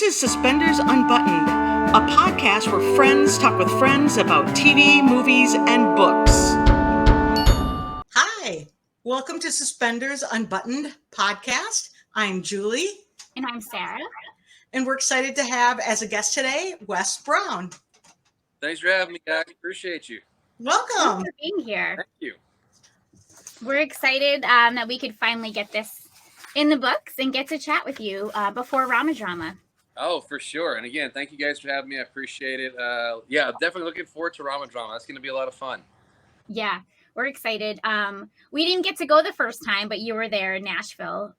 This is Suspenders Unbuttoned, a podcast where friends talk with friends about TV, movies, and books. Hi, welcome to Suspenders Unbuttoned podcast. I'm Julie. And I'm Sarah. And we're excited to have as a guest today, Wes Brown. Thanks for having me, guys. Appreciate you. Welcome. Thanks for being here. Thank you. We're excited that we could finally get this in the books and get to chat with you before Ramadrama. Oh, for sure. And again, thank you guys for having me. I appreciate it. Yeah, I'm definitely looking forward to Ramadrama. That's going to be a lot of fun. Yeah, we're excited. We didn't get to go the first time, but you were there in Nashville.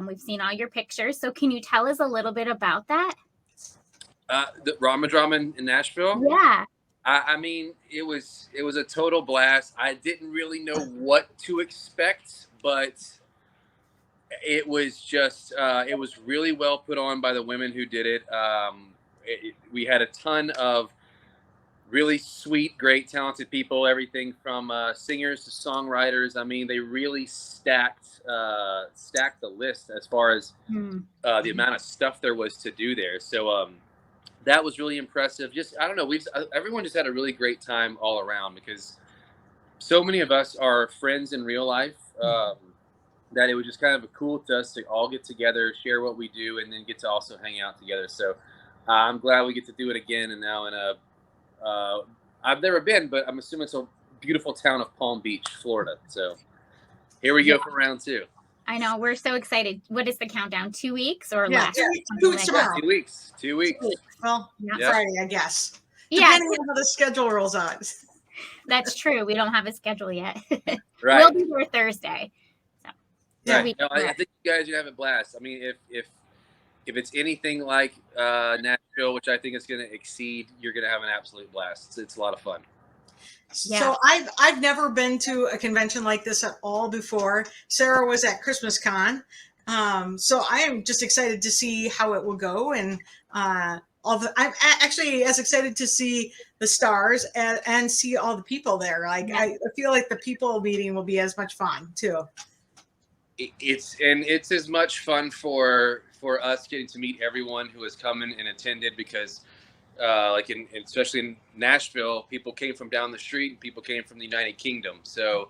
We've seen all your pictures. So can you tell us a little bit about that? The Ramadrama in Nashville? Yeah. I mean, it was a total blast. I didn't really know what to expect, but it was just it was really well put on by the women who did it. We had a ton of really sweet, great, talented people. Everything from singers to songwriters. I mean, they really stacked the list as far as the amount of stuff there was to do there. So that was really impressive. Just I don't know. Everyone just had a really great time all around because so many of us are friends in real life. That it was just kind of cool to us to all get together, share what we do, and then get to also hang out together. So I'm glad we get to do it again. And now in I've never been, but I'm assuming it's a beautiful town of Palm Beach, Florida. So here we go for round two. I know. We're so excited. What is the countdown? 2 weeks or less? 2 weeks tomorrow. 2 weeks. 2 weeks. Well, Friday, I guess. Yeah. Depending on how the schedule rolls out. That's true. We don't have a schedule yet. Right. We'll be there Thursday. Right. No, I think you guys are gonna have a blast. I mean, if it's anything like Nashville, which I think is gonna exceed, you're gonna have an absolute blast. It's a lot of fun. Yeah. So I've never been to a convention like this at all before. Sarah was at Christmas Con, so I am just excited to see how it will go, and I'm actually as excited to see the stars and see all the people there. Like I feel like the people meeting will be as much fun too. It's as much fun for us getting to meet everyone who has come in and attended because especially in Nashville, people came from down the street and people came from the United Kingdom. So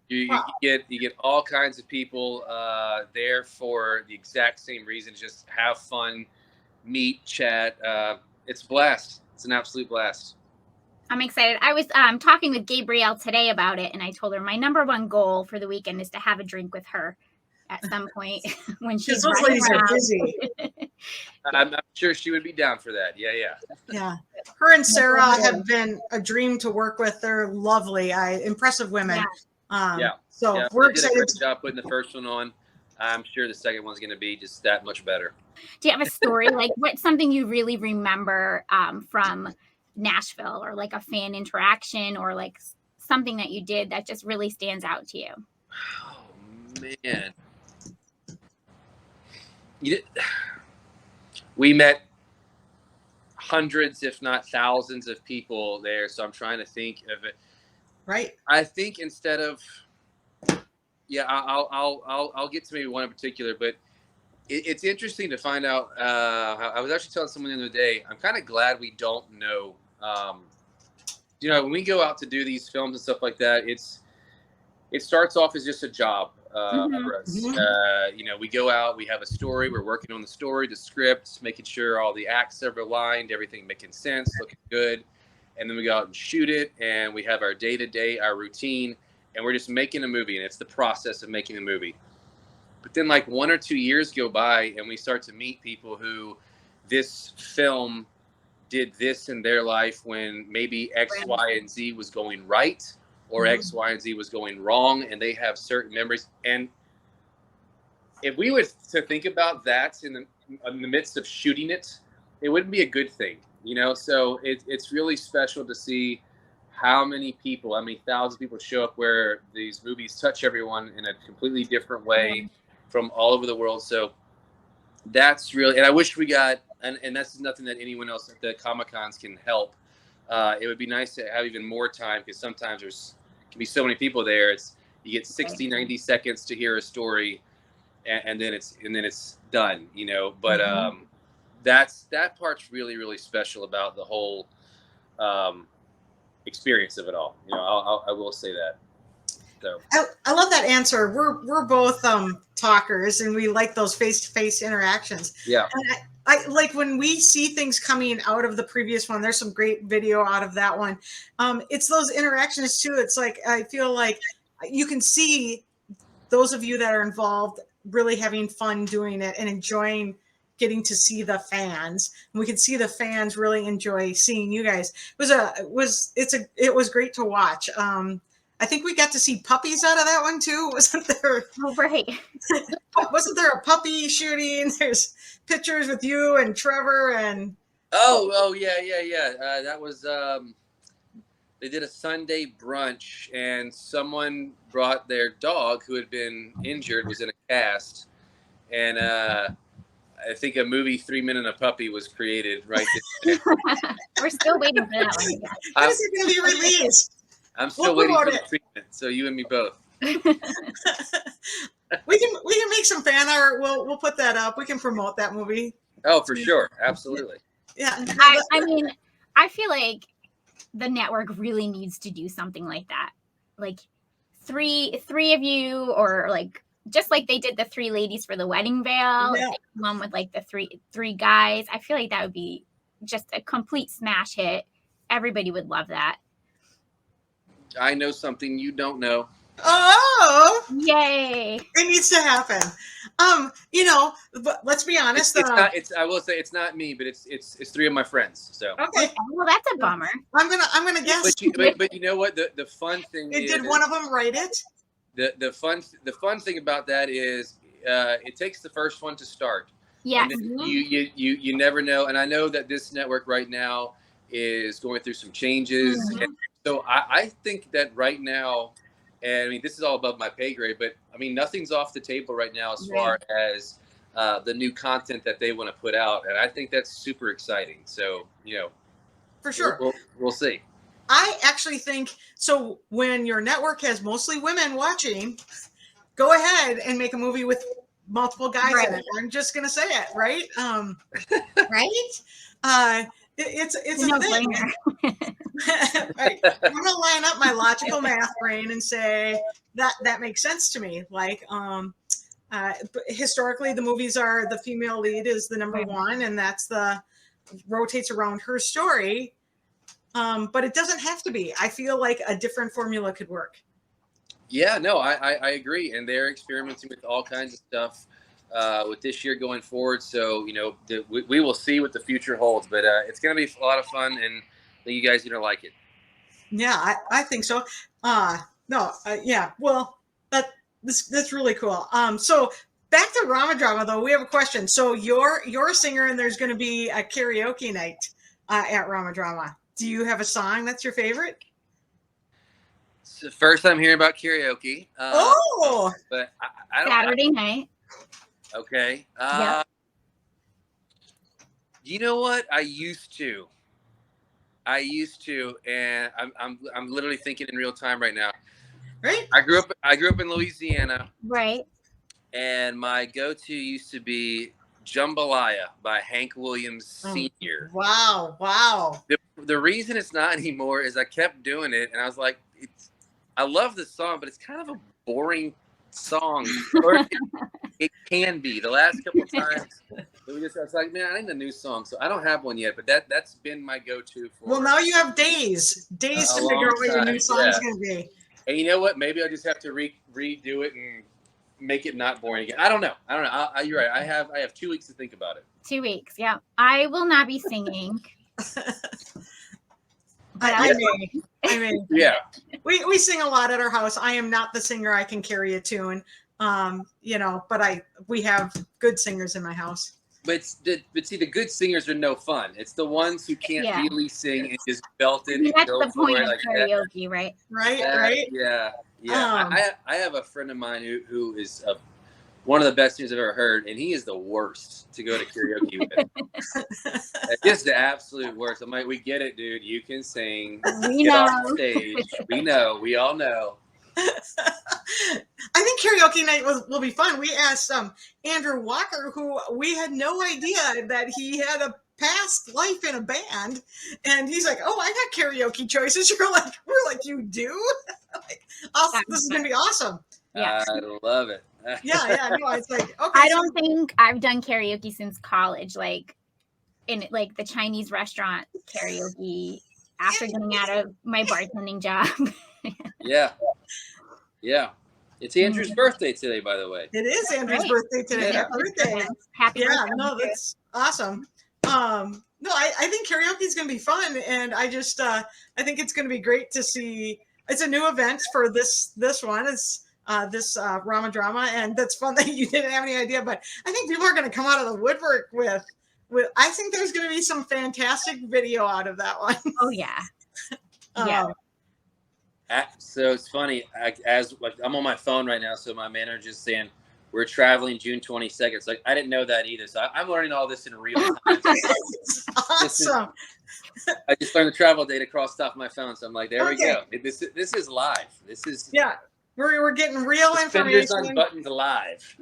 you get all kinds of people there for the exact same reason, just have fun, meet, chat. It's a blast. It's an absolute blast. I'm excited. I was talking with Gabrielle today about it, and I told her my number one goal for the weekend is to have a drink with her at some point when she's those ladies are busy. I'm sure she would be down for that. Yeah. Her and Sarah have been a dream to work with. They're lovely, impressive women. So we're excited. Did a great job putting the first one on. I'm sure the second one's going to be just that much better. Do you have a story like what's something you really remember from Nashville, or like a fan interaction, or like something that you did that just really stands out to you? Oh man, we met hundreds, if not thousands, of people there. So I'm trying to think of it. Right. I think instead of, I'll get to maybe one in particular, but it's interesting to find out. I was actually telling someone the other day, I'm kind of glad we don't know. When we go out to do these films and stuff like that, it starts off as just a job for us. We go out, we have a story, we're working on the story, the script, making sure all the acts are aligned, everything making sense, looking good, and then we go out and shoot it, and we have our day-to-day, our routine, and we're just making a movie, and it's the process of making a movie. But then like 1 or 2 years go by, and we start to meet people who this film did this in their life when maybe X, Y, and Z was going right, or X, Y, and Z was going wrong, and they have certain memories. And if we were to think about that in the midst of shooting it, it wouldn't be a good thing, So it's really special to see how many people, thousands of people show up where these movies touch everyone in a completely different way from all over the world. So that's really, and I wish we got, and that's nothing that anyone else at the Comic-Cons can help. It would be nice to have even more time, because sometimes can be so many people there. You get 60, 90 seconds to hear a story, and then it's done, But that part's really, really special about the whole experience of it all. You know, I will say that. So I love that answer. We're both talkers, and we like those face-to-face interactions. yeah, And I like when we see things coming out of the previous one. There's some great video out of that one. It's those interactions too. It's like I feel like you can see those of you that are involved really having fun doing it and enjoying getting to see the fans. And we could see the fans really enjoy seeing you guys. It was great to watch. I think we got to see puppies out of that one too. Wasn't there? Oh, right. Wasn't there a puppy shooting? There's pictures with you and Trevor and. Oh yeah. That was they did a Sunday brunch, and someone brought their dog who had been injured, was in a cast, and I think a movie 3 Men and a Puppy was created right there. We're still waiting for that one. When is it going to be released? I'm still waiting for the treatment, so you and me both. We can make some fan art. We'll put that up. We can promote that movie. Oh, for sure, absolutely. Yeah. I mean, I feel like the network really needs to do something like that. Like three of you, or like just like they did the 3 ladies for the wedding veil. Yeah. One with like the three guys. I feel like that would be just a complete smash hit. Everybody would love that. I know something you don't know. Oh, Yay! it needs to happen. But let's be honest. I will say it's not me, but it's 3 of my friends. So Okay, well that's a bummer. I'm gonna guess. But you know what? The fun thing is, did one of them write it? The fun thing about that is it takes the first one to start. Yes. And you never know. And I know that this network right now is going through some changes. Mm-hmm. And so I think that right now, and I mean, this is all above my pay grade, but I mean, nothing's off the table right now as far as the new content that they want to put out. And I think that's super exciting. So, For sure. We'll see. I actually think so. When your network has mostly women watching, go ahead and make a movie with multiple guys in it. I'm just gonna say it, right? Right? It's a thing. Right. I'm gonna line up my logical math brain and say that makes sense to me. Like, historically, the movies are the female lead is the number one, and that's rotates around her story. But it doesn't have to be. I feel like a different formula could work. Yeah, no, I agree. And they're experimenting with all kinds of stuff with this year going forward. So, we will see what the future holds. But it's going to be a lot of fun, and I think you guys are going to like it. Yeah, I think so. Yeah, well, that's really cool. So back to Ramadrama, though, we have a question. So you're a singer, and there's going to be a karaoke night at Ramadrama. Do you have a song that's your favorite? It's the first time hearing about karaoke. But I don't. Saturday night. Okay. Yep. You know what? I used to, and I'm literally thinking in real time right now. Right. I grew up in Louisiana. Right. And my go-to used to be Jambalaya by Hank Williams Sr. Wow. The reason it's not anymore is I kept doing it, and I was like, I love this song, but it's kind of a boring song. Or it can be. The last couple of times, I was like, man, I need a new song. So I don't have one yet, but that's been my go-to for. Well, now you have days to figure out what your new song's going to be. And you know what? Maybe I'll just have to redo it and make it not boring again. I don't know. You're right. I have 2 weeks to think about it. 2 weeks. Yeah. I will not be singing. I mean, yeah. We sing a lot at our house. I am not the singer. I can carry a tune, but we have good singers in my house. But see, the good singers are no fun. It's the ones who can't really sing and just belt it. That's the point of karaoke, right? Right. Yeah. I have a friend of mine who is one of the best singers I've ever heard, and he is the worst to go to karaoke with. Just the absolute worst. I'm like, we get it, dude. You can sing. We Get know. off the stage. We know. We all know. I think karaoke night will be fun. We asked Andrew Walker, who we had no idea that he had a past life in a band, and he's like, "Oh, I got karaoke choices." We're like, "You do?" Like, awesome. This is gonna be awesome. Yeah. I love it. Yeah. No, it's like, okay. I don't think I've done karaoke since college, like in like the Chinese restaurant karaoke after getting out of my bartending job. Yeah. It's Andrew's birthday today, by the way. It is Andrew's birthday today. Yeah. Happy birthday. Happy Yeah, birthday. no, that's awesome. No, I think karaoke is going to be fun, and I think it's going to be great to see. It's a new event for this one. It's this Ramadrama, and that's fun that you didn't have any idea. But I think people are going to come out of the woodwork with. I think there's going to be some fantastic video out of that one. Oh yeah. Yeah. So it's funny, I'm on my phone right now, so my manager's saying we're traveling June 22nd. It's like I didn't know that either. So I'm learning all this in real time. Awesome. I just learned the travel date across off my phone, so I'm like, there we go. This is live. This is We're getting real Fingers information. on buttons live.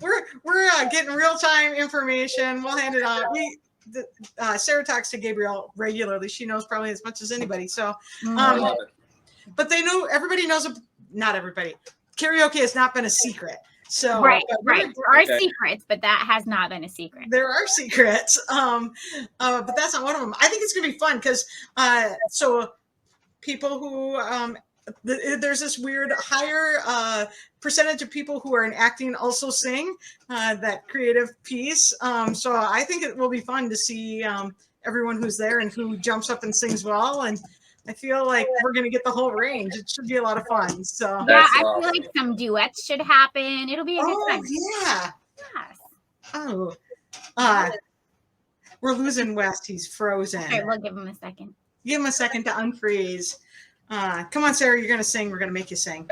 we're getting real time information. We'll hand it out. Sarah talks to Gabriel regularly. She knows probably as much as anybody. So, I love it. but everybody knows. Not everybody. Karaoke has not been a secret. So right. There are secrets, but that has not been a secret. There are secrets, but that's not one of them. I think it's gonna be fun because so people who there's this weird higher percentage of people who are in acting also sing that creative piece. So I think it will be fun to see everyone who's there and who jumps up and sings well. And I feel like we're going to get the whole range. It should be a lot of fun. So That's I awesome. feel like some duets should happen. It'll be a good time. Yeah. Yes. Oh, we're losing West. He's frozen. Okay, we'll give him a second. Give him a second to unfreeze. Come on, Sarah, you're going to sing. We're going to make you sing.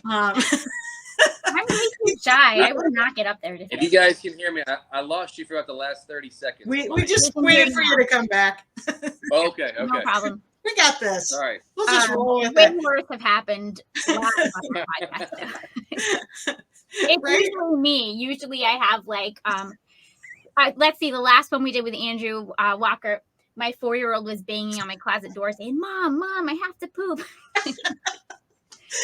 I'm really too shy. I would not get up there to sing. If you guys can hear me, I lost you for about the last 30 seconds. We just waited for you to come back. Okay. No problem. We got this. All right. We'll just roll with way it. worse have happened live on the podcast. It's Right? usually me. Usually I have like let's see, the last one we did with Andrew Walker, my 4-year-old was banging on my closet door saying, Mom, I have to poop. As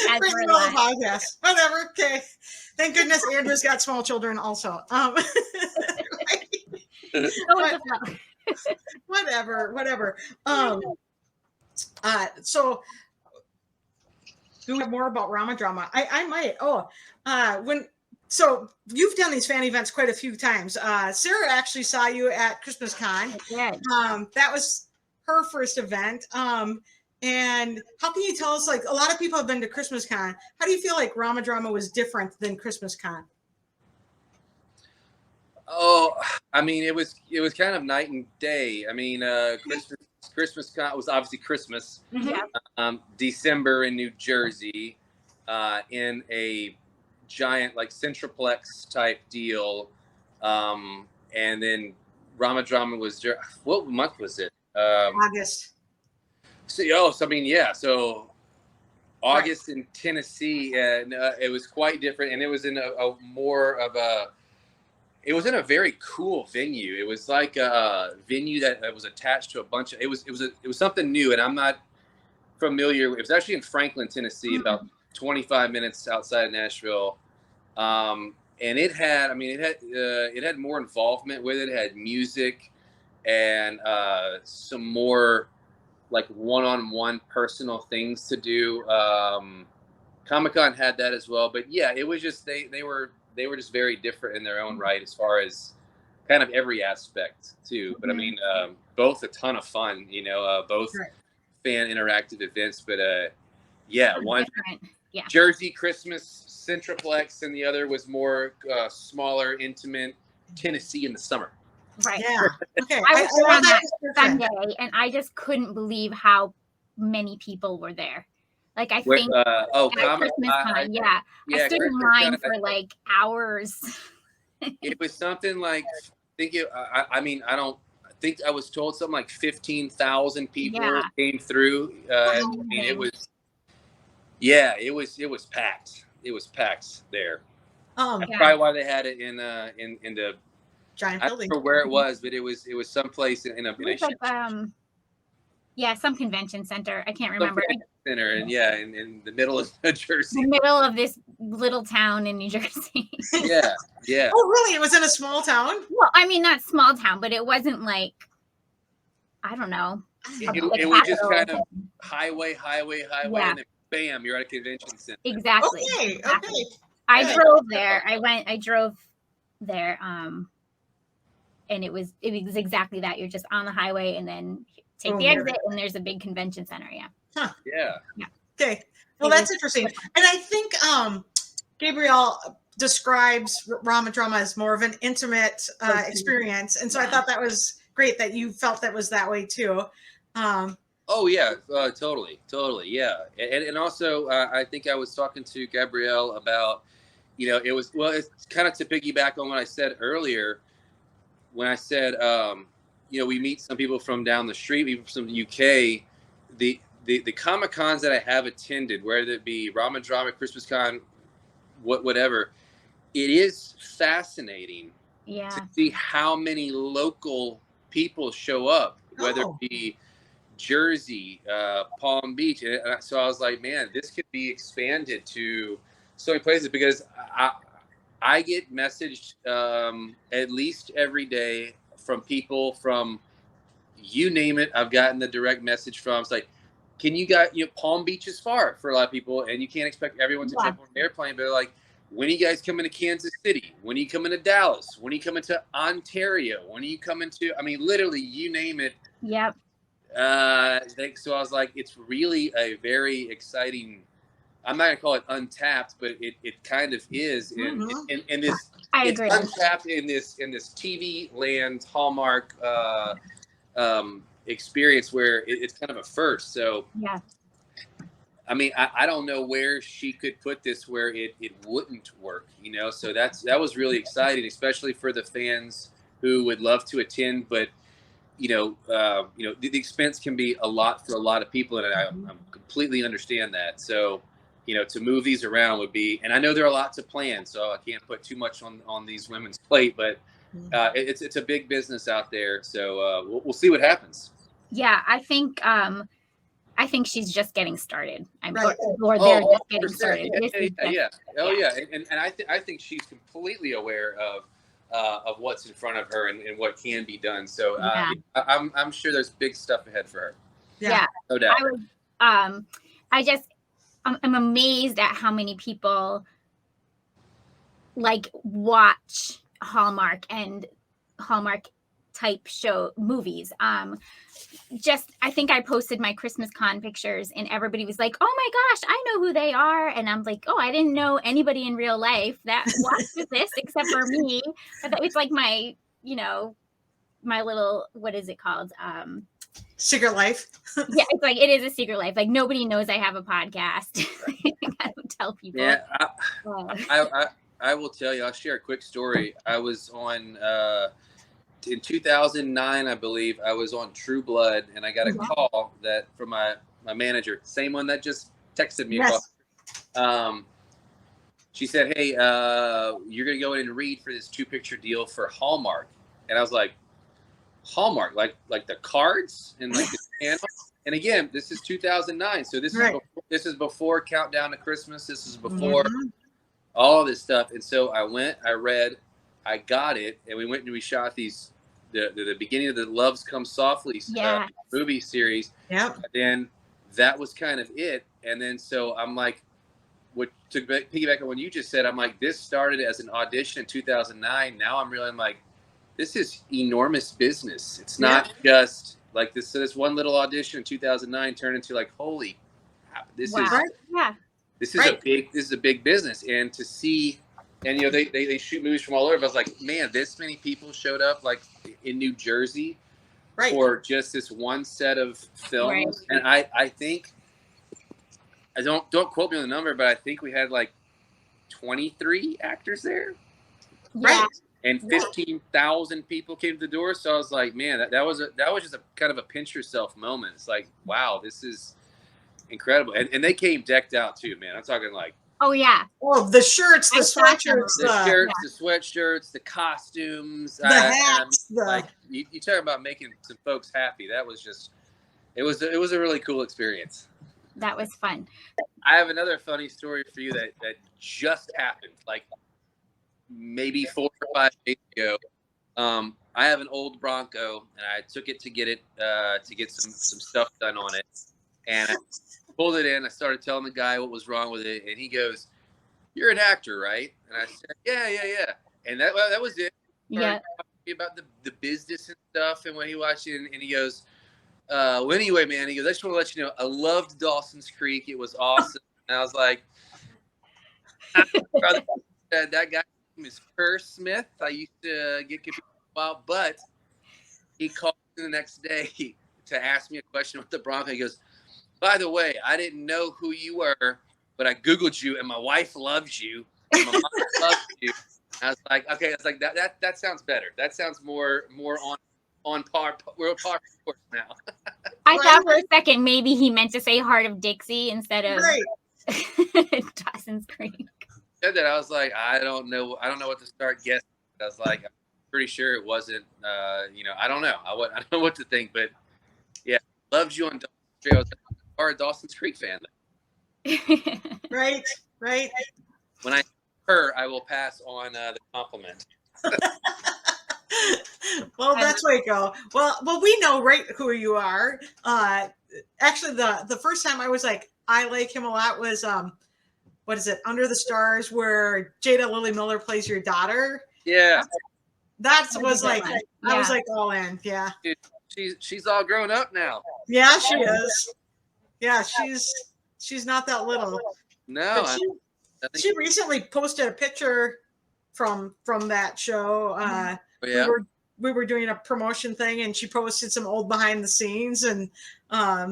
Right, we're we're all live. podcast. Whatever. Okay. Thank goodness Andrew's got small children also. So it's a flow. Whatever. So do we have more about Ramadrama? I might. So you've done these fan events quite a few times. Sarah actually saw you at Christmas Con. Yeah. That was her first event. And how can you tell us, like, a lot of people have been to Christmas Con. How do you feel like Ramadrama was different than Christmas Con? Oh, I mean, it was kind of night and day. I mean, Christmas Con was obviously Christmas. Yeah. December in New Jersey, in a giant like Centroplex type deal, and then Ramadrama was what month was it? August. So I mean, yeah. So August in Tennessee, and it was quite different, and it was in it was in a very cool venue. It was like a venue that was attached to a bunch of. It was something new, and I'm not familiar. It was actually in Franklin, Tennessee, about 25 minutes outside of Nashville, and it had more involvement with it. It had music and some more like one-on-one personal things to do. Comic-Con had that as well, but yeah, it was just they were just very different in their own right as far as kind of every aspect too. But I mean, both a ton of fun, both fan interactive events. But one Jersey Christmas Centroplex, and the other was more smaller, intimate Tennessee in the summer. Right. Yeah. Okay. I was there on that description. Sunday, and I just couldn't believe how many people were there. Like I think at Christmas Con, I stood in line for like hours. It was something like I think I was told something like 15,000 people came through. I mean, Yeah, it was packed. It was packed there. That's Yeah. probably why they had it in the Giant I don't building. remember where it was, but it was someplace in a It was like yeah, some convention center. I can't remember. center, and yeah, in the middle of New Jersey. The middle of this little town in New Jersey. Yeah, yeah. Oh, really? It was in a small town? Well, I mean, not small town, but it wasn't like, I don't know. It was just kind of highway, Yeah. and then bam, you're at a convention center. Exactly. Okay, Exactly. okay. I Good. drove there. I drove there. And it was exactly that. You're just on the highway and then take Oh, the yeah. exit and there's a big convention center. Yeah. Yeah. Okay. Well, It that's was- interesting. And I think Gabrielle describes Ramadrama as more of an intimate experience. And so I thought that was great that you felt that was that way too. Oh yeah, totally, yeah. And also, I think I was talking to Gabrielle about, it's kind of to piggyback on what I said earlier when I said, we meet some people from down the street, people from the UK. The Comic Cons that I have attended, whether it be Ramadrama, Christmas Con, whatever, it is fascinating to see how many local people show up, whether it be Jersey, Palm Beach. And so I was like, man, this could be expanded to so many places, because I get messaged at least every day from people from, you name it. I've gotten the direct message from. It's like, can you guys, Palm Beach is far for a lot of people, and you can't expect everyone to jump on an airplane. But they're like, when are you guys coming to Kansas City? When are you coming to Dallas? When are you coming to Ontario? When are you coming to, I mean, literally, you name it. Yep. So I was like, it's really a very exciting, I'm not gonna call it untapped, but it kind of is in this. I it's agree. untapped in this TV land Hallmark experience where it's kind of a first. So Yeah. I mean, I don't know where she could put this where it wouldn't work, So that was really exciting, especially for the fans who would love to attend, but the expense can be a lot for a lot of people, and I completely understand that. So, to move these around would be, and I know there are a lot to plan, so I can't put too much on these women's plate, but it's a big business out there. So we'll see what happens. Yeah, I think she's just getting started. Right. Or they're just getting started. Yeah. And I think she's completely aware of what's in front of her and what can be done. So I'm sure there's big stuff ahead for her. Yeah. No doubt. I'm amazed at how many people like watch Hallmark and Hallmark type show movies. I think I posted my Christmas con pictures and everybody was like, oh my gosh, I know who they are. And I'm like, oh, I didn't know anybody in real life that watches this except for me. It's like my little, what is it called? Secret life. Yeah, it's like, it is a secret life. Like, nobody knows I have a podcast. I don't tell people. Yeah, I will tell you, I'll share a quick story. I was on, in 2009, I believe, I was on True Blood, and I got a call from my manager, same one that just texted me. Yes. She said, hey, you're going to go in and read for this 2-picture deal for Hallmark. And I was like, Hallmark, like the cards and like the channel. And again, this is 2009, so this is before Countdown to Christmas. This is before all of this stuff. And so I went, I read, I got it, and we went and we shot these the beginning of the Loves Come Softly movie series. Yeah. And then that was kind of it. And then so I'm like, to piggyback on what you just said, I'm like, this started as an audition in 2009. Now I'm realizing, like, this is enormous business. It's not just like this. So this one little audition in 2009 turned into like, holy, this is a big business. And to see, and they shoot movies from all over. I was like, man, this many people showed up like in New Jersey for just this one set of films. And I think, I don't quote me on the number, but I think we had like 23 actors there. Yeah. And 15,000 people came to the door. So I was like, man, that was just a kind of a pinch yourself moment. It's like, wow, this is incredible. And they came decked out too, man. I'm talking like Oh yeah. Oh, the shirts, the I saw some sweatshirts, of the the shirts, the sweatshirts, the costumes, hats, like you talking about making some folks happy. That was just it was a really cool experience. That was fun. I have another funny story for you that just happened, like maybe 4 or 5 days ago. I have an old Bronco, and I took it to get some stuff done on it, and I pulled it in. I started telling the guy what was wrong with it, and he goes, "You're an actor, right?" And I said, "Yeah." And that was it. He started talking about the business and stuff, and when he watched it, and he goes, "Well, anyway, man," he goes, "I just want to let you know, I loved Dawson's Creek. It was awesome." And I was like, "That guy's name is Kerr Smith. I used to get confused a while, but he called me the next day to ask me a question with the Bronco. He goes, by the way, I didn't know who you were, but I Googled you, and my wife loves you, and my mom loves you." I was like, okay, it's like that sounds better. That sounds more on par. We're on par for now. I thought for a second maybe he meant to say Heart of Dixie instead of Dawson's Creek. Said that, I was like, I don't know what to start guessing. I was like, I'm pretty sure it wasn't. I don't know. I don't know what to think, but yeah, loves you on Dawson's Creek. I was like, are a Dawson's Creek fan. right. When I see her, I will pass on the compliment. Well, that's Waco. Well, we know right who you are. Actually, the first time I was like, I like him a lot was what is it? Under the Stars, where Jada Lily Miller plays your daughter. Yeah, that was like I was like all in. Yeah, she's all grown up now. Yeah, she is. Yeah, she's not that little. No, she recently posted a picture from that show. We were doing a promotion thing, and she posted some old behind the scenes, and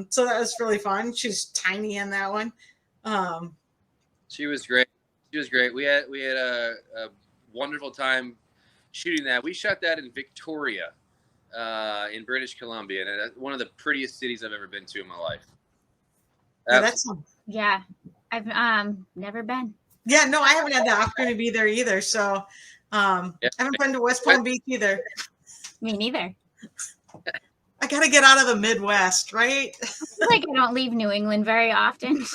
so that was really fun. She's tiny in that one. She was great. We had a wonderful time shooting that. We shot that in Victoria, in British Columbia, and one of the prettiest cities I've ever been to in my life. Yeah, I've never been. Yeah, no, I haven't had the opportunity to be there either. So I haven't been to West Palm Beach either. Me neither. I gotta get out of the Midwest, right? I feel like I don't leave New England very often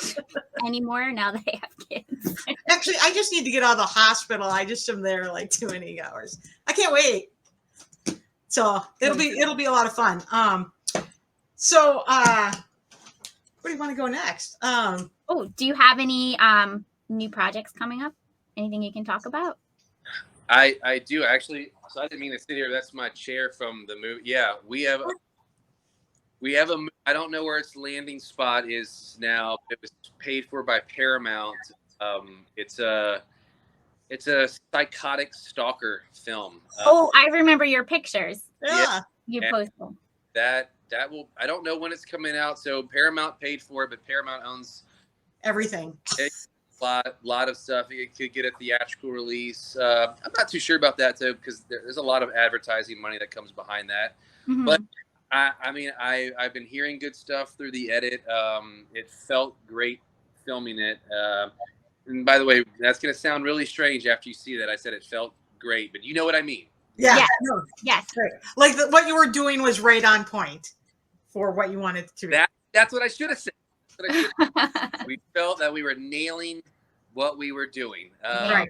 anymore now that I have kids. Actually, I just need to get out of the hospital. I just am there like 2 and 8 hours. I can't wait. So it'll be a lot of fun. So where do you want to go next? Do you have any new projects coming up? Anything you can talk about? I do actually. So I didn't mean to sit here. That's my chair from the movie. Yeah, we have a. I don't know where its landing spot is now. It was paid for by Paramount. It's a psychotic stalker film. I remember your pictures. Yeah, you posted that will. I don't know when it's coming out. So Paramount paid for it, but Paramount owns everything. Lot of stuff. It could get a theatrical release. I'm not too sure about that though, because there's a lot of advertising money that comes behind that. Mm-hmm. But I've been hearing good stuff through the edit. It felt great filming it. And by the way, that's going to sound really strange after you see that. I said it felt great, but you know what I mean. Yeah. Yes. Right. Like what you were doing was right on point for what you wanted to be. That's what I should have said. We felt that we were nailing what we were doing. Right.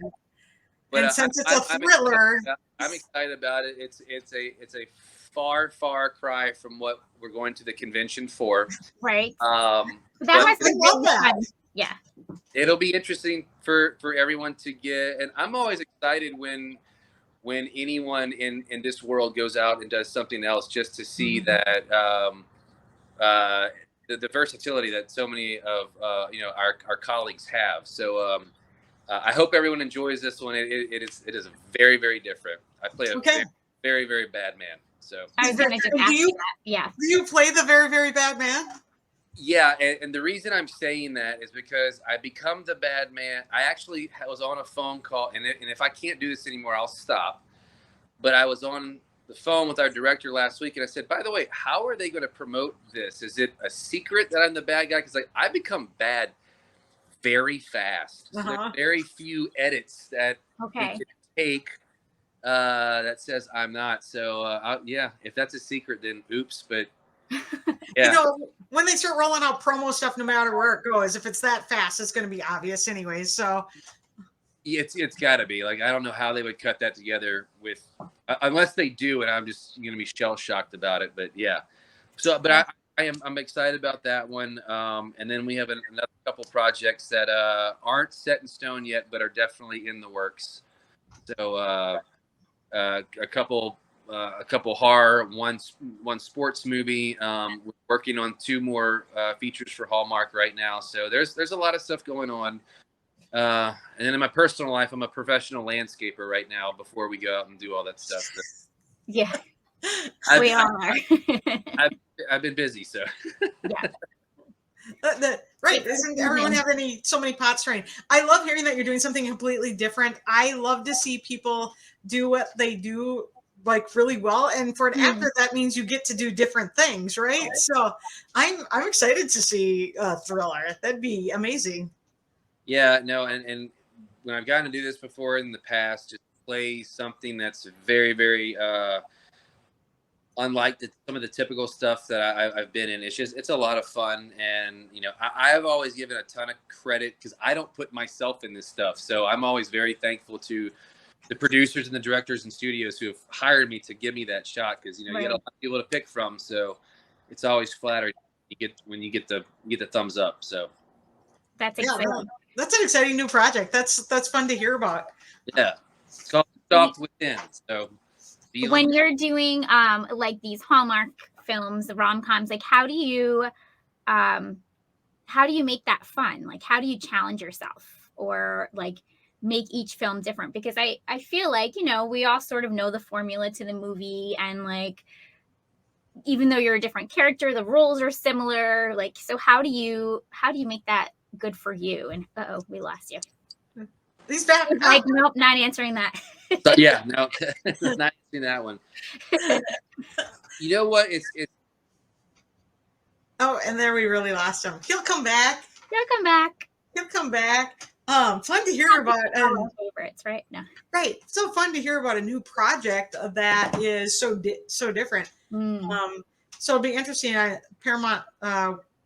But and since it's a thriller, I'm excited about it. It's a far cry from what we're going to the convention for. Right. That must be fun. Yeah. It'll be interesting for everyone to get, and I'm always excited when anyone in this world goes out and does something else, just to see that the versatility that so many of our colleagues have. So I hope everyone enjoys this one. It is very, very different. I play a very, very bad man. So I was going to just ask you that. Yeah. Do you play the very, very bad man? Yeah, and the reason I'm saying that is because I become the bad man. I actually was on a phone call, and if I can't do this anymore, I'll stop. But I was on the phone with our director last week, and I said, by the way, how are they going to promote this? Is it a secret that I'm the bad guy? Because like I become bad very fast. So there's very few edits that we can take that says I'm not. So yeah, if that's a secret, then oops. But yeah, you know, when they start rolling out promo stuff, no matter where it goes, if it's that fast, it's going to be obvious anyway. So it's got to be like I don't know how they would cut that together with unless they do, and I'm just going to be shell shocked about it. But yeah, so but I'm excited about that one. And then we have another couple projects that aren't set in stone yet, but are definitely in the works. So a couple horror, one sports movie. We're working on 2 more features for Hallmark right now. So there's a lot of stuff going on. And then in my personal life, I'm a professional landscaper right now. Before we go out and do all that stuff. So yeah, we all are. I've been busy, so yeah. Right. Doesn't everyone have so many pots stirring? I love hearing that you're doing something completely different. I love to see people do what they do like really well. And for an actor, that means you get to do different things, right? So I'm excited to see Thriller. That'd be amazing. Yeah, no, and when I've gotten to do this before in the past, just play something that's very, very unlike some of the typical stuff that I've been in. It's a lot of fun. And, you know, I've always given a ton of credit because I don't put myself in this stuff. So I'm always very thankful to the producers and the directors and studios who have hired me to give me that shot. Because, you know, you get a lot of people to pick from. So it's always flattering when you get the thumbs up. So that's exciting. Yeah, that's an exciting new project. That's fun to hear about. Yeah. It's called Stalked Within. So when you're doing like these Hallmark films, the rom-coms, like how do you make that fun? Like how do you challenge yourself or like make each film different? Because I feel like, you know, we all sort of know the formula to the movie, and like even though you're a different character, the roles are similar. Like, so how do you make that good for you? And we lost you. He's back. Like, nope, not answering that. So, yeah, no, not answering that one. You know what? It's. Oh, and there we really lost him. He'll come back. He'll come back. Fun to hear about. Favorites, right? No. Right. So fun to hear about a new project that is so different. So it'll be interesting. Paramount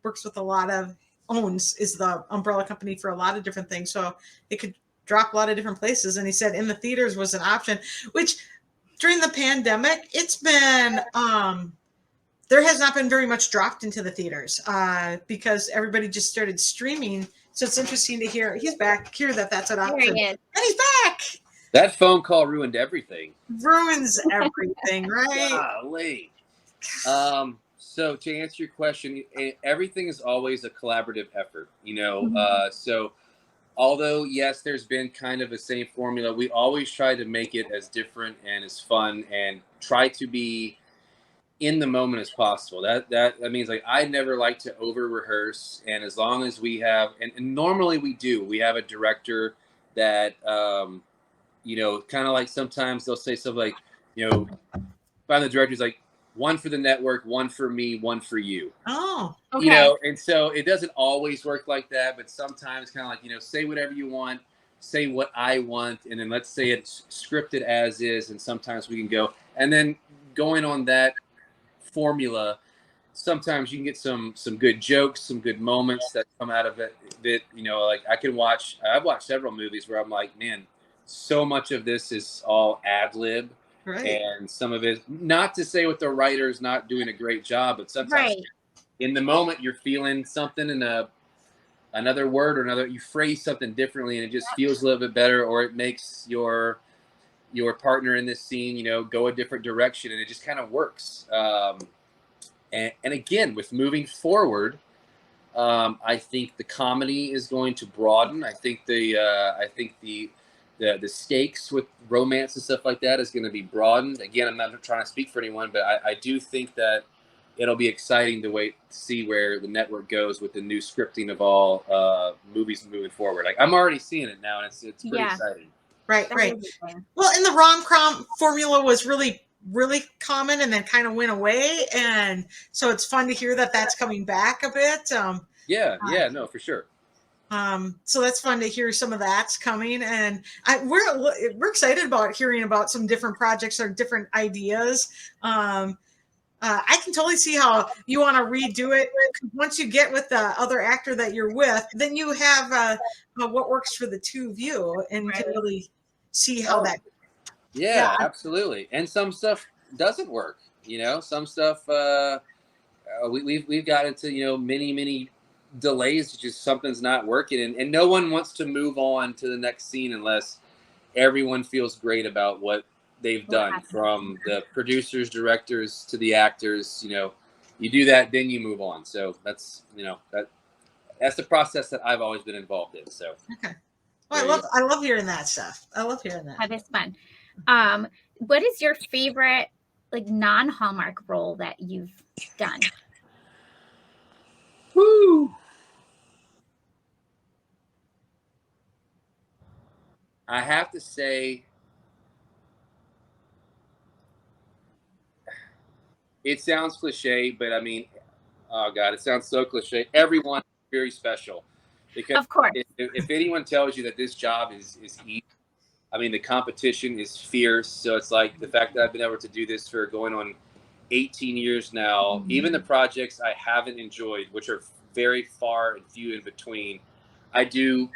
works with is the umbrella company for a lot of different things. So it could drop a lot of different places. And he said in the theaters was an option, which during the pandemic, it's been, there has not been very much dropped into the theaters because everybody just started streaming. So it's interesting to hear that's an option. And he's back. That phone call ruined everything. Ruins everything, right? Golly. So to answer your question, everything is always a collaborative effort, you know. So although, yes, there's been kind of the same formula, we always try to make it as different and as fun and try to be in the moment as possible. That means like I never like to over rehearse, and as long as we have and normally we have a director that you know, kind of like sometimes they'll say something like, you know, find the director's like, 1 for the network, 1 for me, 1 for you. Oh, okay. You know, and so it doesn't always work like that, but sometimes kind of like, you know, say whatever you want, say what I want, and then let's say it's scripted as is, and sometimes we can go. And then going on that formula, sometimes you can get some good jokes, some good moments that come out of it that, you know, like I've watched several movies where I'm like, man, so much of this is all ad lib. Right. And some of it, not to say with the writer's not doing a great job, but sometimes in the moment you're feeling something in another word or you phrase something differently and it just feels a little bit better, or it makes your partner in this scene, you know, go a different direction, and it just kind of works. And again, with moving forward, I think the comedy is going to broaden. I think the stakes with romance and stuff like that is going to be broadened. Again, I'm not trying to speak for anyone, but I do think that it'll be exciting to see where the network goes with the new scripting of all movies moving forward. Like I'm already seeing it now, and it's pretty exciting. Right. Well, and the rom-com formula was really really common and then kind of went away. And so it's fun to hear that that's coming back a bit. Yeah, no, for sure. So that's fun to hear some of that's coming, and we're excited about hearing about some different projects or different ideas. I can totally see how you want to redo it. Once you get with the other actor that you're with, then you have what works for the two of you, and can really see how that. Yeah, absolutely. And some stuff doesn't work. Some stuff we've got into many delays. Just something's not working, and no one wants to move on to the next scene unless everyone feels great about what they've done, from the producers, directors to the actors. You do that, then you move on. So that's that's the process that I've always been involved in. So okay. Well, I love hearing that stuff. I love hearing that. That is fun. What is your favorite non-Hallmark role that you've done? Woo! I have to say, it sounds cliche, but I mean, oh God, it sounds so cliche. Everyone is very special, because of course, if anyone tells you that this job is easy, I mean, the competition is fierce. So it's like the fact that I've been able to do this for going on 18 years now, even the projects I haven't enjoyed, which are very far and few in between, I do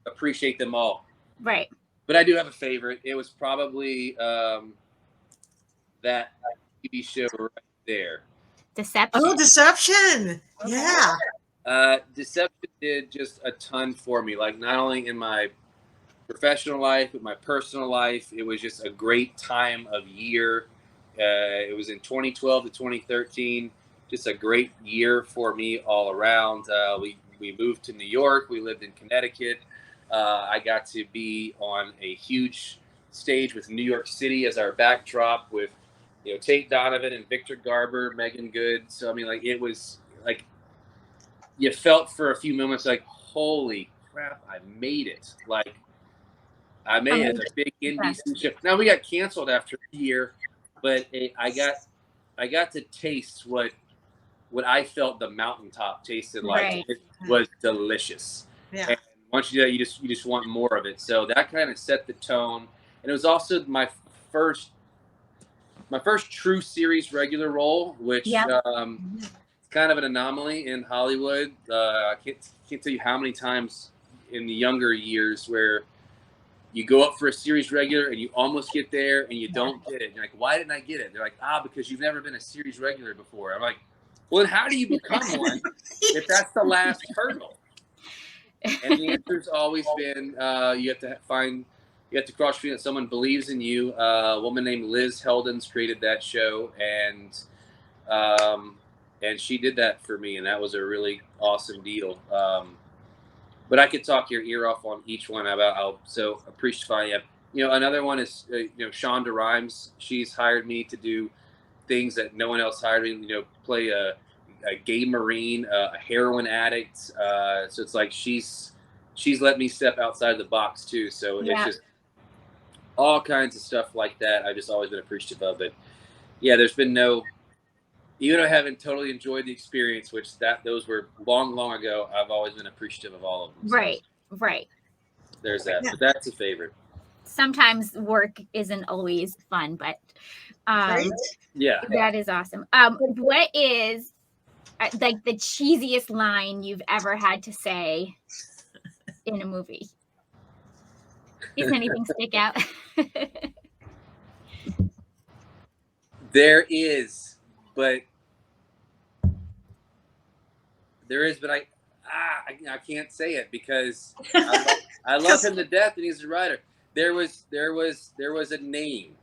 appreciate them all. Right. But I do have a favorite. It was probably that TV show right there. Deception. Oh, Deception. Yeah. Deception did just a ton for me. Like, not only in my professional life, but my personal life. It was just a great time of year. It was in 2012 to 2013. Just a great year for me all around. We moved to New York. We lived in Connecticut. I got to be on a huge stage with New York City as our backdrop, with Tate Donovan and Victor Garber, Megan Good. So I mean, like, it was like you felt for a few moments like, holy crap, I made it! Like, I made it. A big NBC show. Now we got canceled after a year, but I got to taste what I felt the mountaintop tasted like. Right. It was delicious. Yeah. And once you do that, you just want more of it. So that kind of set the tone. And it was also my first true series regular role, which kind of an anomaly in Hollywood. I can't tell you how many times in the younger years where you go up for a series regular and you almost get there and you don't get it. And you're like, why didn't I get it? They're like, because you've never been a series regular before. I'm like, well, then how do you become one if that's the last hurdle? And the answer's always been you have to cross street that someone believes in you. A woman named Liz Heldens created that show, and she did that for me, and that was a really awesome deal. But I could talk your ear off on each one about how so appreciative I am. Another one is Shonda Rhimes. She's hired me to do things that no one else hired me. Play a gay Marine, a heroin addict. So it's like she's let me step outside the box too. So it's just all kinds of stuff like that. I've just always been appreciative of it. Yeah, there's been even though I haven't totally enjoyed the experience, which those were long ago, I've always been appreciative of all of them. So Right. There's that. But that's a favorite. Sometimes work isn't always fun, but that is awesome. What is the cheesiest line you've ever had to say in a movie? Does anything stick out? There is, but I can't say it because I love him to death and he's a writer. There was a name.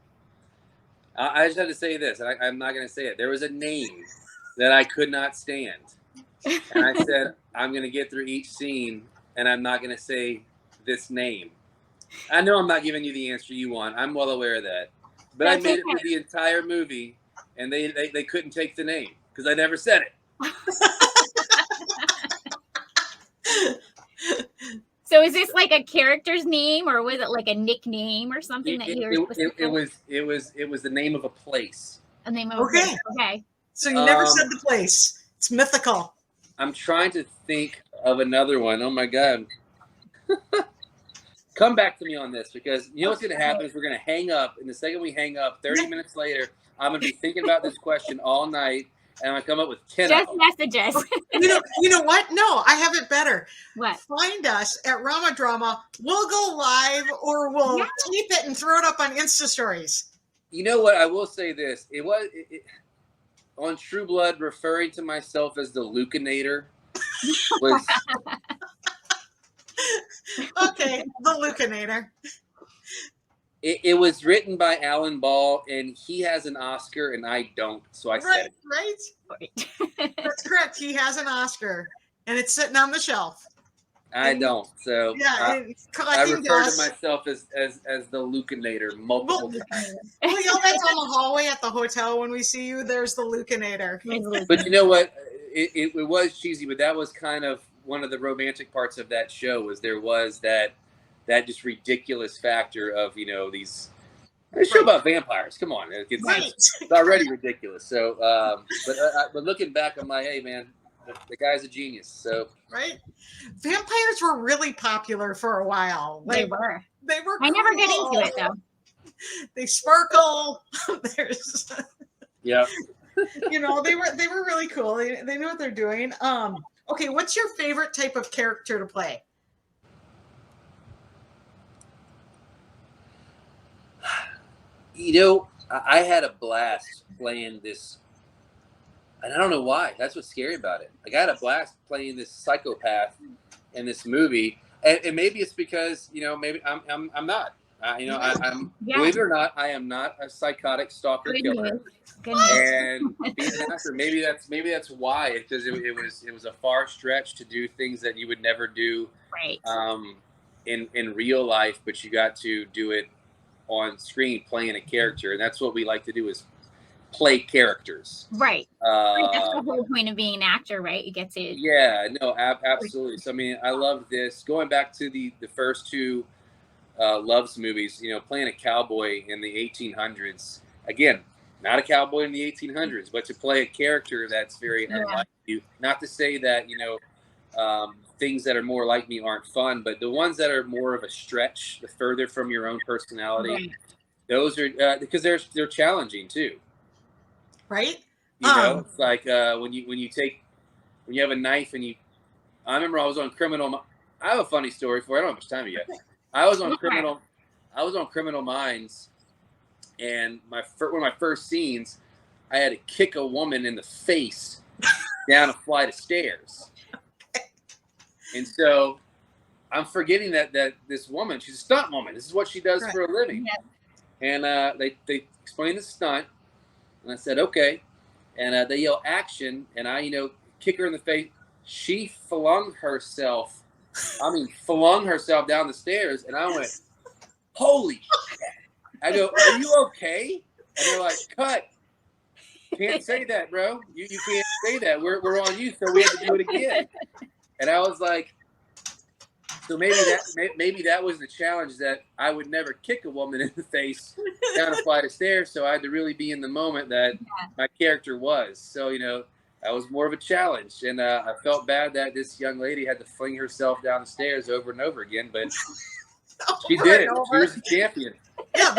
I just had to say this, and I'm not going to say it. There was a name that I could not stand, and I said, I'm going to get through each scene, and I'm not going to say this name. I know I'm not giving you the answer you want. I'm well aware of that. But I made it through the entire movie, and they couldn't take the name because I never said it. So is this like a character's name, or was it like a nickname or something that you were supposed to It was the name of a place. A name of a Okay. place. Okay. So you never said the place. It's mythical. I'm trying to think of another one. Oh my God. Come back to me on this, because you know what's going to happen is we're going to hang up. And the second we hang up, 30 minutes later, I'm going to be thinking about this question all night. And I'm going to come up with 10 Just of them. messages. You know what? No, I have it better. What? Find us at Ramadrama. We'll go live, or we'll tape it and throw it up on Insta stories. You know what? I will say this. It was on True Blood, referring to myself as the Lucanator was Okay, the Lucanator. it was written by Alan Ball, and he has an Oscar and I don't, so I said it. Right. That's correct. He has an Oscar, and it's sitting on the shelf. I don't, so Yeah, I refer to myself as the Lucanator multiple times. We'll yell that down the hallway at the hotel when we see you. There's the Lucanator. But you know what? It was cheesy, but that was kind of one of the romantic parts of that show. Was there was that just ridiculous factor of, you know, these a show about vampires. Come on, it's already ridiculous. So, but looking back, I'm like, hey man, the guy's a genius. So right, vampires were really popular for a while. They were. They were. I never get into it though. They sparkle. There's. Yeah. You know, they were really cool. They knew what they're doing. Okay, what's your favorite type of character to play? You know, I had a blast playing this, and I don't know why. That's what's scary about it. Like, I had a blast playing this psychopath in this movie, and maybe it's because, you know, maybe I'm not. You know, I'm believe it or not, I am not a psychotic stalker killer. And being an actor, maybe that's why, because it was a far stretch to do things that you would never do, right? In real life, but you got to do it on screen playing a character, and that's what we like to do, is play characters. Right. That's the whole point of being an actor, right? You get to. Yeah, no, absolutely. So I mean, I love this. Going back to the first two Loves movies, you know, playing a cowboy in the 1800s. Again, not a cowboy in the 1800s, but to play a character that's very unlike you. Not to say that, you know, things that are more like me aren't fun, but the ones that are more of a stretch, the further from your own personality, those are because they're challenging too. Right. You know, it's like when you have a knife and I remember I was on Criminal. I have a funny story for you. I don't have much time yet. I was on Criminal Minds, and one of my first scenes, I had to kick a woman in the face down a flight of stairs. And so I'm forgetting that this woman, she's a stunt woman. This is what she does for a living. Yeah. And they explained the stunt, and I said, okay. And they yell action, and I, you know, kick her in the face. She flung herself down the stairs, and I went, holy shit. I go, are you okay? And they're like, cut. Can't say that, bro. You can't say that. We're on you, so we have to do it again. And I was like, so maybe that was the challenge, that I would never kick a woman in the face down a flight of stairs. So I had to really be in the moment that my character was. So, you know, that was more of a challenge. And I felt bad that this young lady had to fling herself down the stairs over and over again, but she did it. She was a champion. Yeah,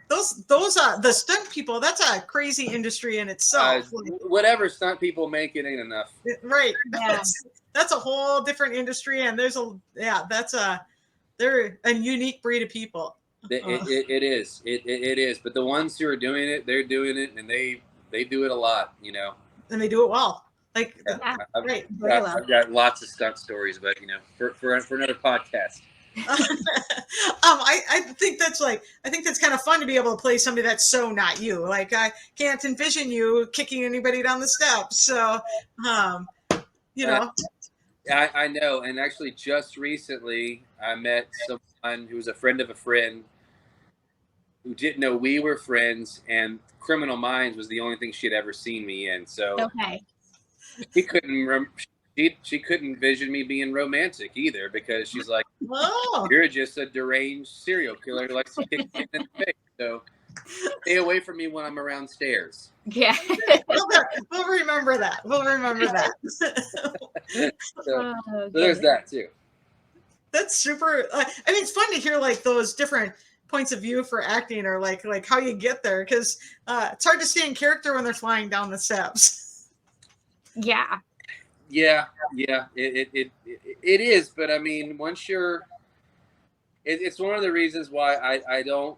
those the stunt people, that's a crazy industry in itself. Whatever stunt people make, it ain't enough. Right. Yeah. That's a whole different industry, and they're a unique breed of people. It is. It is. But the ones who are doing it, they're doing it, and they do it a lot, you know. And they do it well. Like, I've got lots of stunt stories, but, you know, for another podcast. I think that's kind of fun to be able to play somebody that's so not you. Like, I can't envision you kicking anybody down the steps. So, you know. I know. And actually, just recently, I met someone who was a friend of a friend who didn't know we were friends, and Criminal Minds was the only thing she had ever seen me in. So she couldn't envision me being romantic either, because she's like, Oh, You're just a deranged serial killer who likes to kick me in the face. So stay away from me when I'm around stairs. Yeah. we'll remember that. We'll remember that. So Oh, there's goodness. that too. That's super. I mean, it's fun to hear like those different points of view for acting, or like how you get there, because it's hard to stay in character when they're flying down the steps. Yeah. Yeah, it is. But I mean, once you're, it's one of the reasons why I don't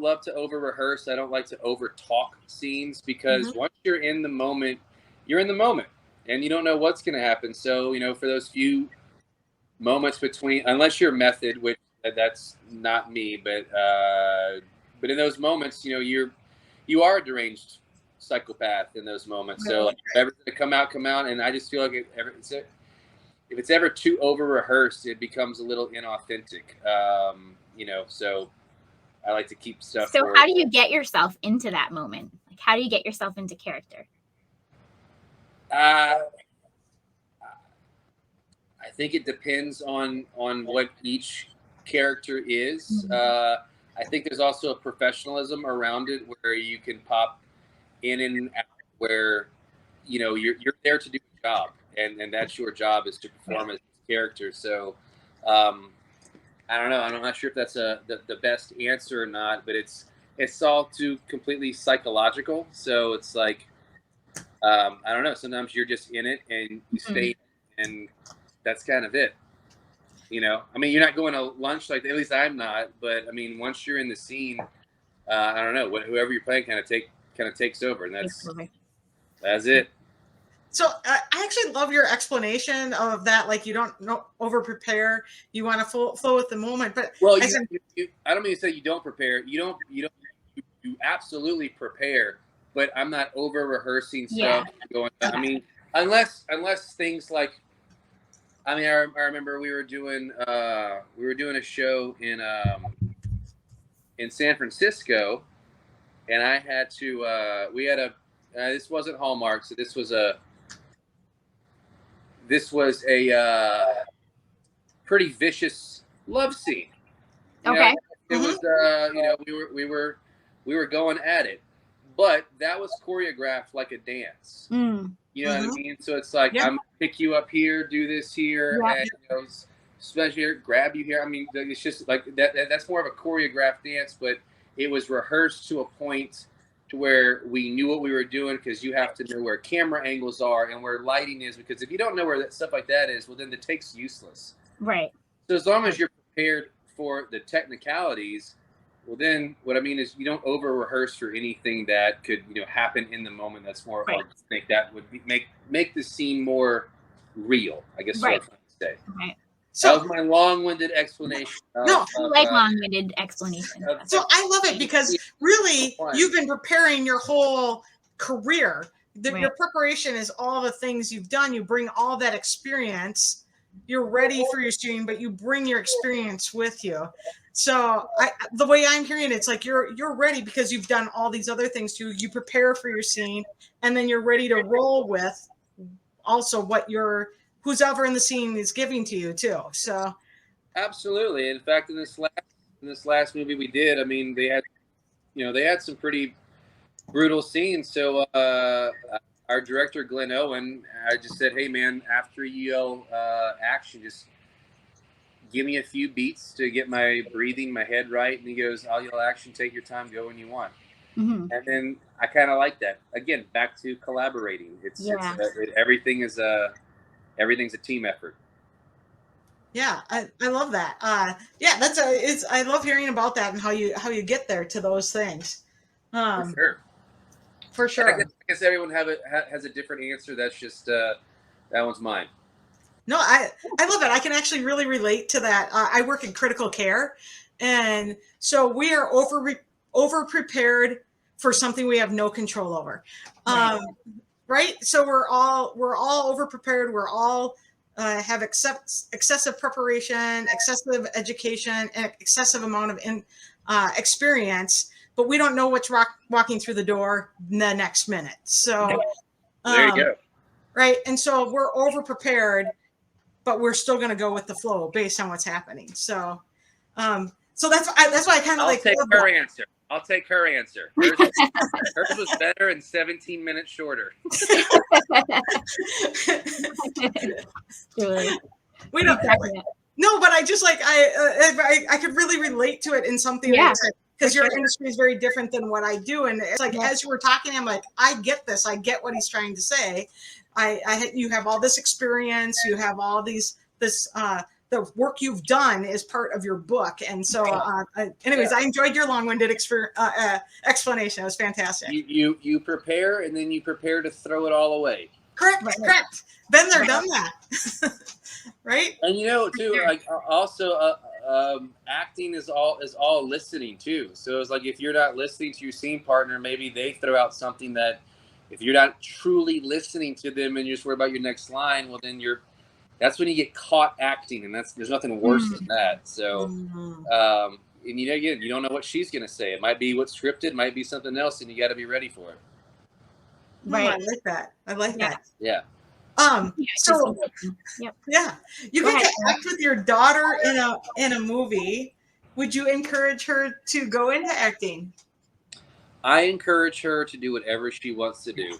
love to over rehearse. I don't like to over talk scenes, because once you're in the moment, you're in the moment, and you don't know what's going to happen. So for those few moments between, unless you're method, which that's not me, but in those moments, you are a deranged psychopath in those moments. So like, if everything to come out, and I just feel like if it's ever too over rehearsed, it becomes a little inauthentic. So I like to keep stuff. So how do you get yourself into that moment? Like, how do you get yourself into character? I think it depends on what each character is. I think there's also a professionalism around it where you can pop in and out, where you're there to do a job, and that's your job, is to perform as a character. So I don't know. I'm not sure if that's the best answer or not, but it's all too completely psychological. So it's like I don't know. Sometimes you're just in it and you stay, and that's kind of it. I mean, you're not going to lunch, like, at least I'm not. But I mean, once you're in the scene, I don't know, whoever you're playing kind of takes over, and that's it. So I actually love your explanation of that. Like, you don't over prepare. You want to flow with the moment. But well, I don't mean to say you don't prepare. You absolutely prepare. But I'm not over rehearsing stuff going on. I mean, unless things like, I mean, I remember we were doing a show in San Francisco, and I had to we had this wasn't Hallmark, so this was a pretty vicious love scene. Okay. It was we were going at it, but that was choreographed like a dance. You know what I mean? So it's like, I'm gonna pick you up here, do this here, and especially here, grab you here. I mean, it's just like that. That's more of a choreographed dance, but it was rehearsed to a point to where we knew what we were doing, because you have to know where camera angles are and where lighting is, because if you don't know where that stuff like that is, well, then the take's useless. Right. So as long as you're prepared for the technicalities, well, then what I mean is you don't over rehearse for anything that could happen in the moment. That's more organic. That would make the scene more real, I guess. What I'm trying to say. Right. So that was my long-winded explanation. Long-winded explanation. So I love it, because really you've been preparing your whole career. Your preparation is all the things you've done. You bring all that experience. You're ready for your scene, but you bring your experience with you. So the way I'm hearing it, it's like you're ready because you've done all these other things too. You prepare for your scene, and then you're ready to roll with also what who's ever in the scene is giving to you too. So absolutely. In fact, in this last movie we did, I mean, they had some pretty brutal scenes. So our director, Glenn Owen, I just said, hey man, after you yell action, just give me a few beats to get my breathing, my head right. And he goes, I'll yell action, take your time, go when you want. And then I kind of like that. Again, back to collaborating. Everything's a team effort. Yeah, I love that. I love hearing about that and how you get there to those things. For sure. I guess everyone has a different answer. That's just that one's mine. No, I love it. I can actually really relate to that. I work in critical care, and so we are over prepared for something we have no control over. Right? So we're all over prepared. We're all have excessive preparation, excessive education, and excessive amount of experience, but we don't know what's walking through the door the next minute. So there you go. Right. And so we're over prepared but we're still going to go with the flow based on what's happening. So, so that's why I kind of I'll like take her answer. I'll take her answer. Hers was better and 17 minutes shorter. We don't. No, but I just like I could really relate to it in something that you said, because your industry is very different than what I do, and it's like as you were talking, I'm like, I get this. I get what he's trying to say. You have all this experience. You have all this the work you've done is part of your book, and so anyways, I enjoyed your long-winded explanation. It was fantastic. You prepare, and then you prepare to throw it all away. Correct. Been there, done that. Right. And too, like also acting is all listening too. So it's like if you're not listening to your scene partner, maybe they throw out something that if you're not truly listening to them and you're just worried about your next line, well then that's when you get caught acting, and there's nothing worse than that. So and again, you don't know what she's gonna say. It might be what's scripted, it might be something else, and you got to be ready for it. Right. I like that. Yeah. So you get to act with your daughter in a movie. Would you encourage her to go into acting? I encourage her to do whatever she wants to do.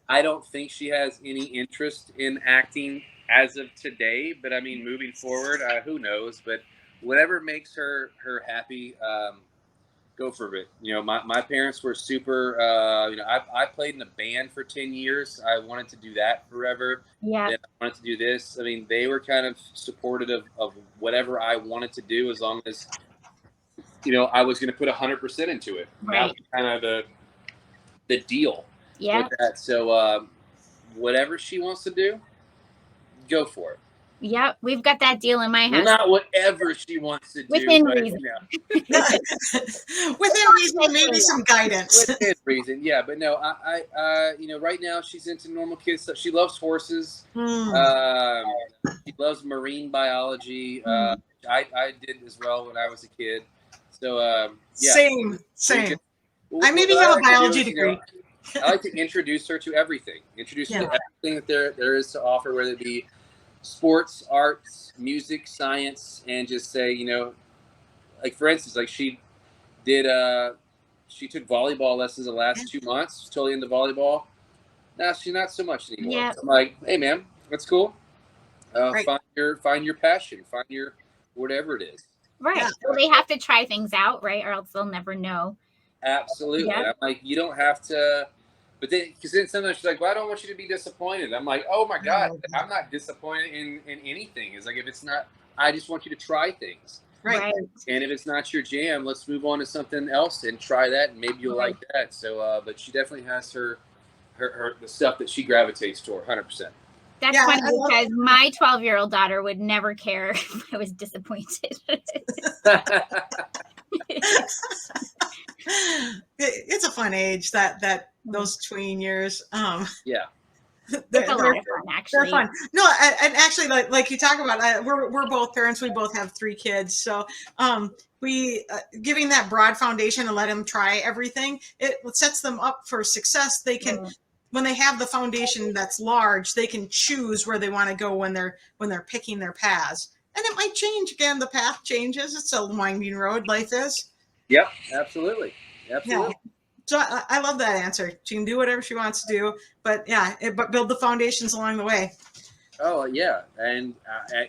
I don't think she has any interest in acting as of today, but I mean, moving forward, who knows? But whatever makes her happy, go for it. My parents were super, I played in a band for 10 years. I wanted to do that forever. Yeah. Then I wanted to do this. I mean, they were kind of supportive of whatever I wanted to do, as long as, I was going to put 100% into it. Right. That was kind of the deal with that. So whatever she wants to do, go for it. Yep, we've got that deal in my house. Well, not whatever she wants to do. Within reason. Within reason, maybe some guidance. Within reason, yeah. But no, I right now she's into normal kids stuff. She loves horses. She loves marine biology. I did as well when I was a kid. So yeah. Same. I maybe have a biology degree. I like to introduce her to everything. Introduce her to everything that there is to offer, whether it be sports, arts, music, science, and just say, like for instance, like she took volleyball lessons the last 2 months. She's totally into volleyball. Now she's not so much anymore. Yeah. So I'm like, hey man, that's cool. Find your passion, find your whatever it is. Right. Yeah. So they have to try things out, right? Or else they'll never know. Absolutely. Yeah. I'm like, you don't have to. But then, because then sometimes she's like, well, I don't want you to be disappointed. I'm like, oh my God, I'm not disappointed in anything. It's like, if it's not, I just want you to try things. Right. And if it's not your jam, let's move on to something else and try that, and maybe you'll like that. So, but she definitely has her the stuff that she gravitates toward, 100%. That's funny because my 12-year-old daughter would never care if I was disappointed. It's a fun age, that those tween years. It's a lot of fun, actually. They're fun. No, and actually, like you talk about, we're both parents. We both have 3 kids, so we giving that broad foundation and let them try everything. It sets them up for success. They can. When they have the foundation that's large, they can choose where they want to go when they're picking their paths. And it might change again. The path changes. It's a winding road. Life is. Yep, absolutely. Yeah. So I love that answer. She can do whatever she wants to do, but but build the foundations along the way. Oh yeah, and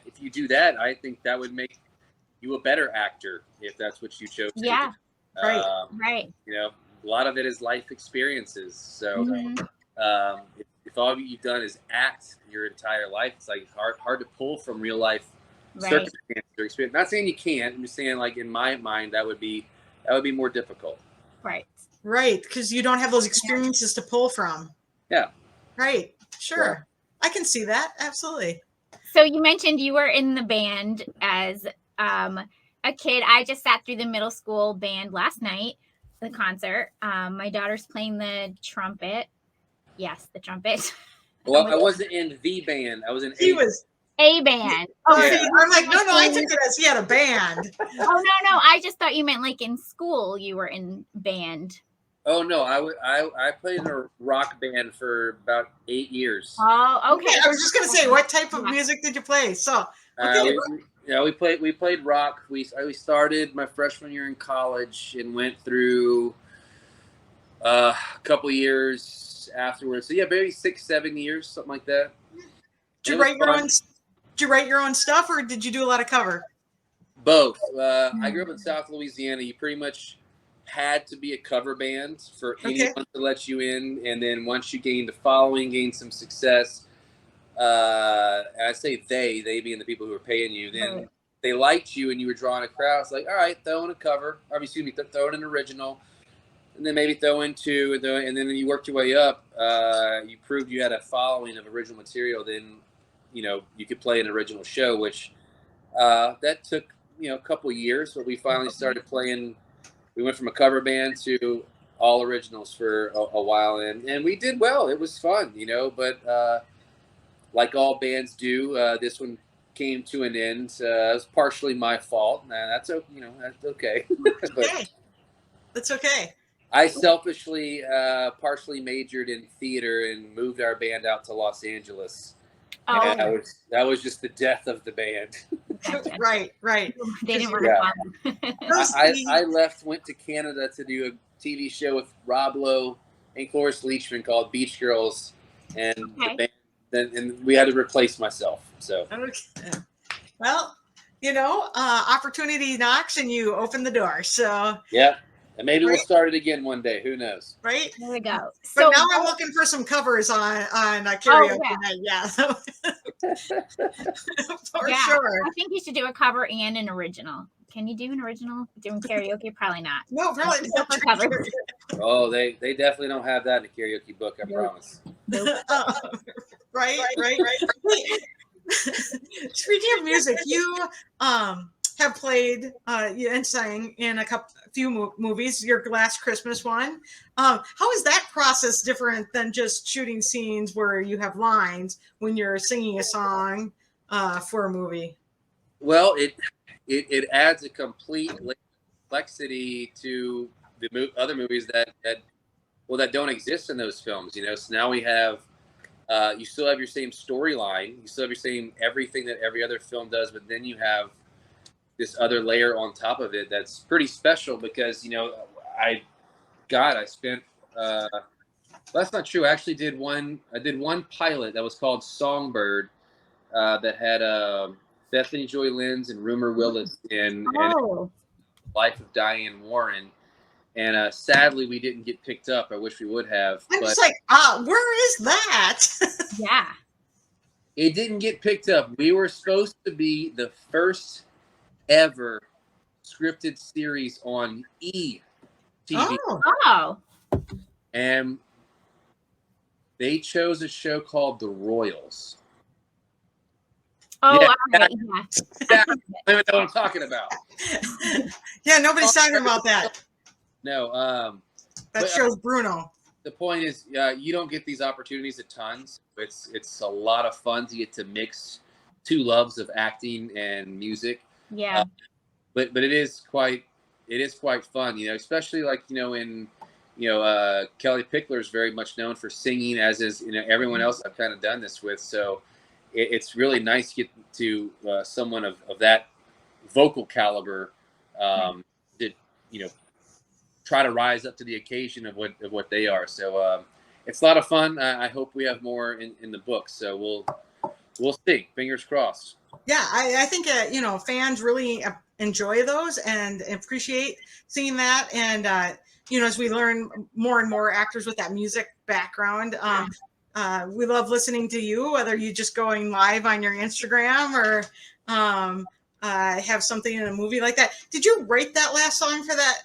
if you do that, I think that would make you a better actor if that's what you chose to do. Right. A lot of it is life experiences. So if all you've done is act your entire life, it's like hard to pull from real life circumstances or experience. Not saying you can't. I'm just saying, like, in my mind, that would be more difficult. Right, because you don't have those experiences to pull from. Yeah. Right. Sure. I can see that. Absolutely. So you mentioned you were in the band as a kid. I just sat through the middle school band last night, the concert. My daughter's playing the trumpet. Yes, the trumpet. Well, I wasn't in the band. I was in a band. Oh, yeah. I'm like, no, I took it as he had a band. Oh, no. I just thought you meant like in school you were in band. Oh no, I played in a rock band for about 8 years. Oh, okay. Yeah, I was just gonna say, what type of music did you play? So, okay, We played rock. We started my freshman year in college and went through a couple years afterwards. So yeah, maybe 6-7 years, something like that. did It you was write your fun. own? Did you write your own stuff, or did you do a lot of cover? Both. I grew up in South Louisiana. You pretty much had to be a cover band for Okay. anyone to let you in, and then once you gained a following, gained some success. And I say they being the people who were paying you, then Right. they liked you and you were drawing a crowd. It's like, all right, throw in a cover. Or excuse me, throw in an original, and then maybe throw in two, and then you worked your way up. You proved you had a following of original material. Then, you could play an original show, which that took a couple years, but we finally started playing. We went from a cover band to all originals for a while, and we did well. It was fun, but like all bands do, this one came to an end. It was partially my fault. That's okay. But Okay, that's okay. I selfishly partially majored in theater and moved our band out to Los Angeles. Oh, And that was just the death of the band. gotcha. Right. They didn't want Yeah. to I left, went to Canada to do a TV show with Rob Lowe and Cloris Leachman called Beach Girls, and the band. And we had to replace myself. So Okay. Well, opportunity knocks and you open the door. So yeah, and maybe we'll Right. start it again one day. Who knows? right. There we go. But So now I'm looking for some covers on a karaoke night. Yeah, for yeah, sure. I think you should do a cover and an original. Can you do an original doing karaoke? Probably not. No, really. Go for cover. Oh, they definitely don't have that in a karaoke book. I promise. Nope. Right. Speaking of music, you have played and sang in a few movies. Your last Christmas one. How is that process different than just shooting scenes where you have lines when you're singing a song for a movie? Well, it adds a complete complexity to the other movies that don't exist in those films. So now we have. You still have your same storyline. You still have your same everything that every other film does, but then you have this other layer on top of it that's pretty special because I spent. That's not true. I actually did one. I did one pilot that was called Songbird that had Bethany Joy Lenz and Rumor Willis and Life of Diane Warren. And sadly, we didn't get picked up. I wish we would have. I'm but just like, where is that? Yeah. It didn't get picked up. We were supposed to be the first ever scripted series on E! TV. Oh. And they chose a show called The Royals. Oh, Yeah. all right. Yeah. I don't even know what I'm talking about. Yeah, nobody's talking about that. No. That shows Bruno. The point is, you don't get these opportunities at tons. It's a lot of fun to get to mix two loves of acting and music. Yeah. But it is quite fun, especially like in Kelly Pickler is very much known for singing, as is everyone else I've kind of done this with. So it's really nice to get to someone of that vocal caliber to try to rise up to the occasion of what they are. So it's a lot of fun. I hope we have more in the book. So we'll see. Fingers crossed. Yeah, I think fans really enjoy those and appreciate seeing that. And as we learn more and more actors with that music background, we love listening to you. Whether you just going live on your Instagram or have something in a movie like that. Did you write that last song for that?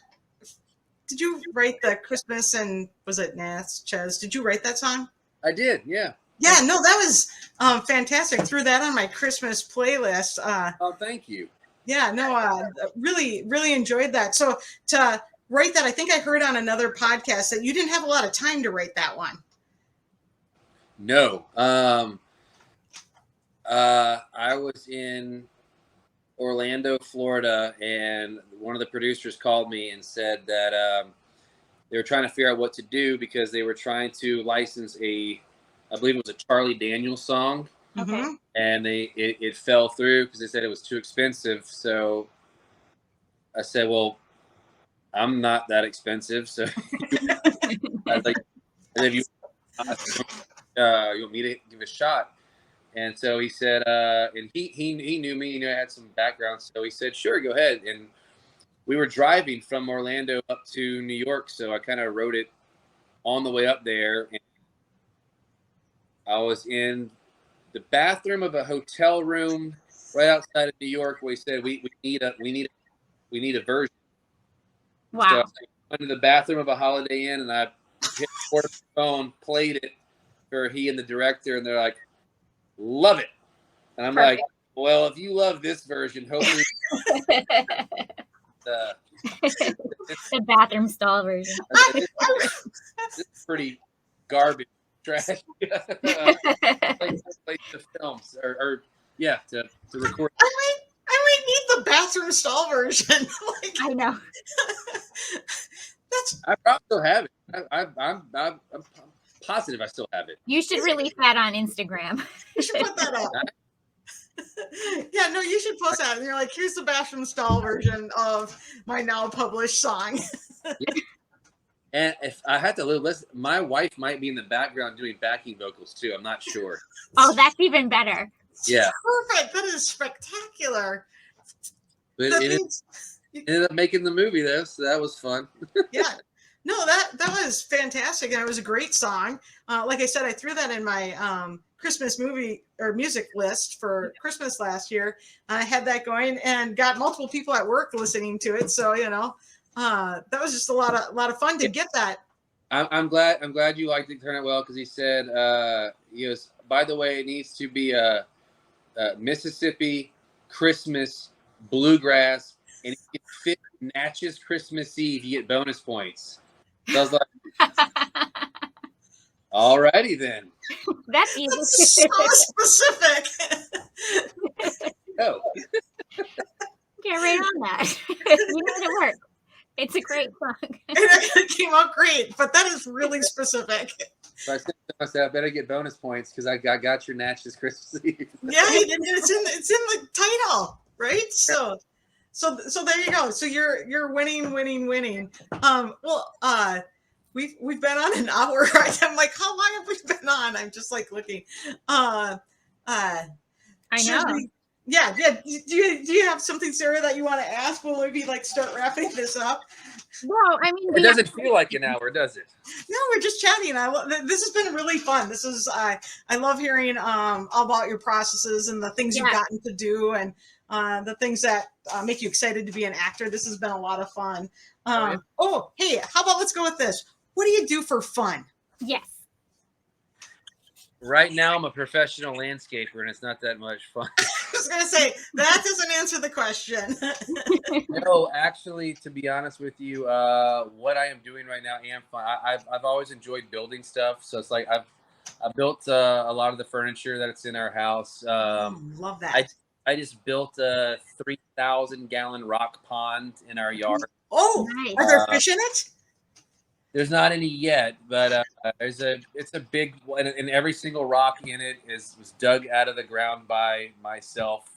Did you write the Christmas and was it Natchez? Did you write that song? I did, yeah. Yeah, no, that was fantastic. Threw that on my Christmas playlist. Oh, thank you. Yeah, no, really, really enjoyed that. So to write that, I think I heard on another podcast that you didn't have a lot of time to write that one. No. I was in Orlando, Florida, and one of the producers called me and said that they were trying to figure out what to do because they were trying to license I believe it was a Charlie Daniels song, Okay. and it fell through because they said it was too expensive. So I said, well, I'm not that expensive, so I was like, if you want me to give it a shot. And so he said, and he knew me, I had some background, so he said, sure, go ahead. And we were driving from Orlando up to New York, so I kind of wrote it on the way up there. And I was in the bathroom of a hotel room right outside of New York, where he said, we need a version. Wow. So I went to the bathroom of a Holiday Inn, and I hit the phone, played it for he and the director, and they're like, love it. And I'm Perfect. like, well, if you love this version, hopefully The bathroom stall version. it's pretty garbage, trash. Place to films or to record. I might need the bathroom stall version. Like, I know. I probably still have it. I'm positive I still have it. You should release that on Instagram. You should put that up. Yeah, no, you should post that. And you're like, here's the bathroom stall version of my now published song. Yeah. And if I had to listen, my wife might be in the background doing backing vocals too. I'm not sure. Oh, that's even better. Yeah. Perfect. That is spectacular. But it ended up making the movie though, so that was fun. Yeah. No, that was fantastic, and it was a great song. Like I said, I threw that in my Christmas movie or music list for Christmas last year. I had that going and got multiple people at work listening to it. So that was just a lot of fun to get that. I'm glad you liked it, turn out well, because he said he goes, by the way, it needs to be a Mississippi Christmas bluegrass, and if you fit Natchez Christmas Eve, you get bonus points. So I was like, alrighty then. That's easy. That's so specific. Oh. Get right on that. You made it work. It's a great song. It came out great, but that is really specific. So I said, I better get bonus points because I got your Natchez Christmas Eve. Yeah, it's in the title, right? So there you go. So you're winning. We've been on an hour. Right? I'm like, how long have we been on? I'm just like looking. I know. Yeah. Do you have something, Sarah, that you want to ask? Will we like start wrapping this up? Well, I mean, It doesn't feel like an hour, does it? No, we're just chatting. This has been really fun. This is I love hearing all about your processes and the things you've gotten to do and the things that make you excited to be an actor. This has been a lot of fun. Hey, how about let's go with this? What do you do for fun? Yes. Right now, I'm a professional landscaper, and it's not that much fun. I was going to say, that doesn't answer the question. No, actually, to be honest with you, what I am doing right now am fun. I've always enjoyed building stuff. So it's like I've built a lot of the furniture that's in our house. Love that. I just built a 3,000-gallon rock pond in our yard. Oh, nice. Are there fish in it? There's not any yet, but it's a big one, and every single rock in it was dug out of the ground by myself.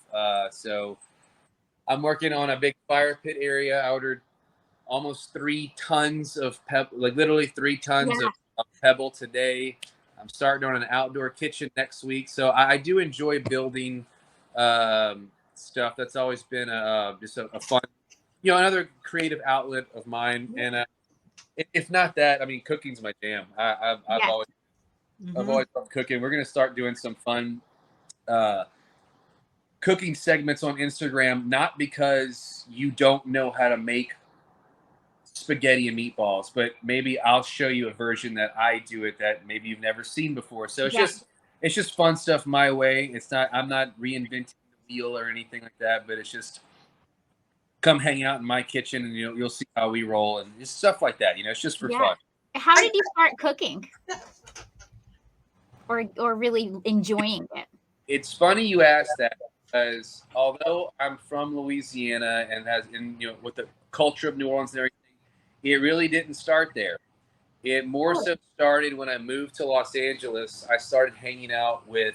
So I'm working on a big fire pit area. I ordered almost 3 tons of pebble, like literally 3 tons of pebble today. I'm starting on an outdoor kitchen next week. So I do enjoy building stuff. That's always been just a fun, another creative outlet of mine. And if not that, I mean, cooking's my jam. I've always loved cooking. We're gonna start doing some fun cooking segments on Instagram, not because you don't know how to make spaghetti and meatballs, but maybe I'll show you a version that I do it that maybe you've never seen before. So it's just fun stuff my way. I'm not reinventing the wheel or anything like that, but it's just come hang out in my kitchen and you'll see how we roll and just stuff like that. It's just for fun. How did you start cooking? Or really enjoying it? It's funny you ask that because although I'm from Louisiana and with the culture of New Orleans and everything, it really didn't start there. It more so started when I moved to Los Angeles. I started hanging out with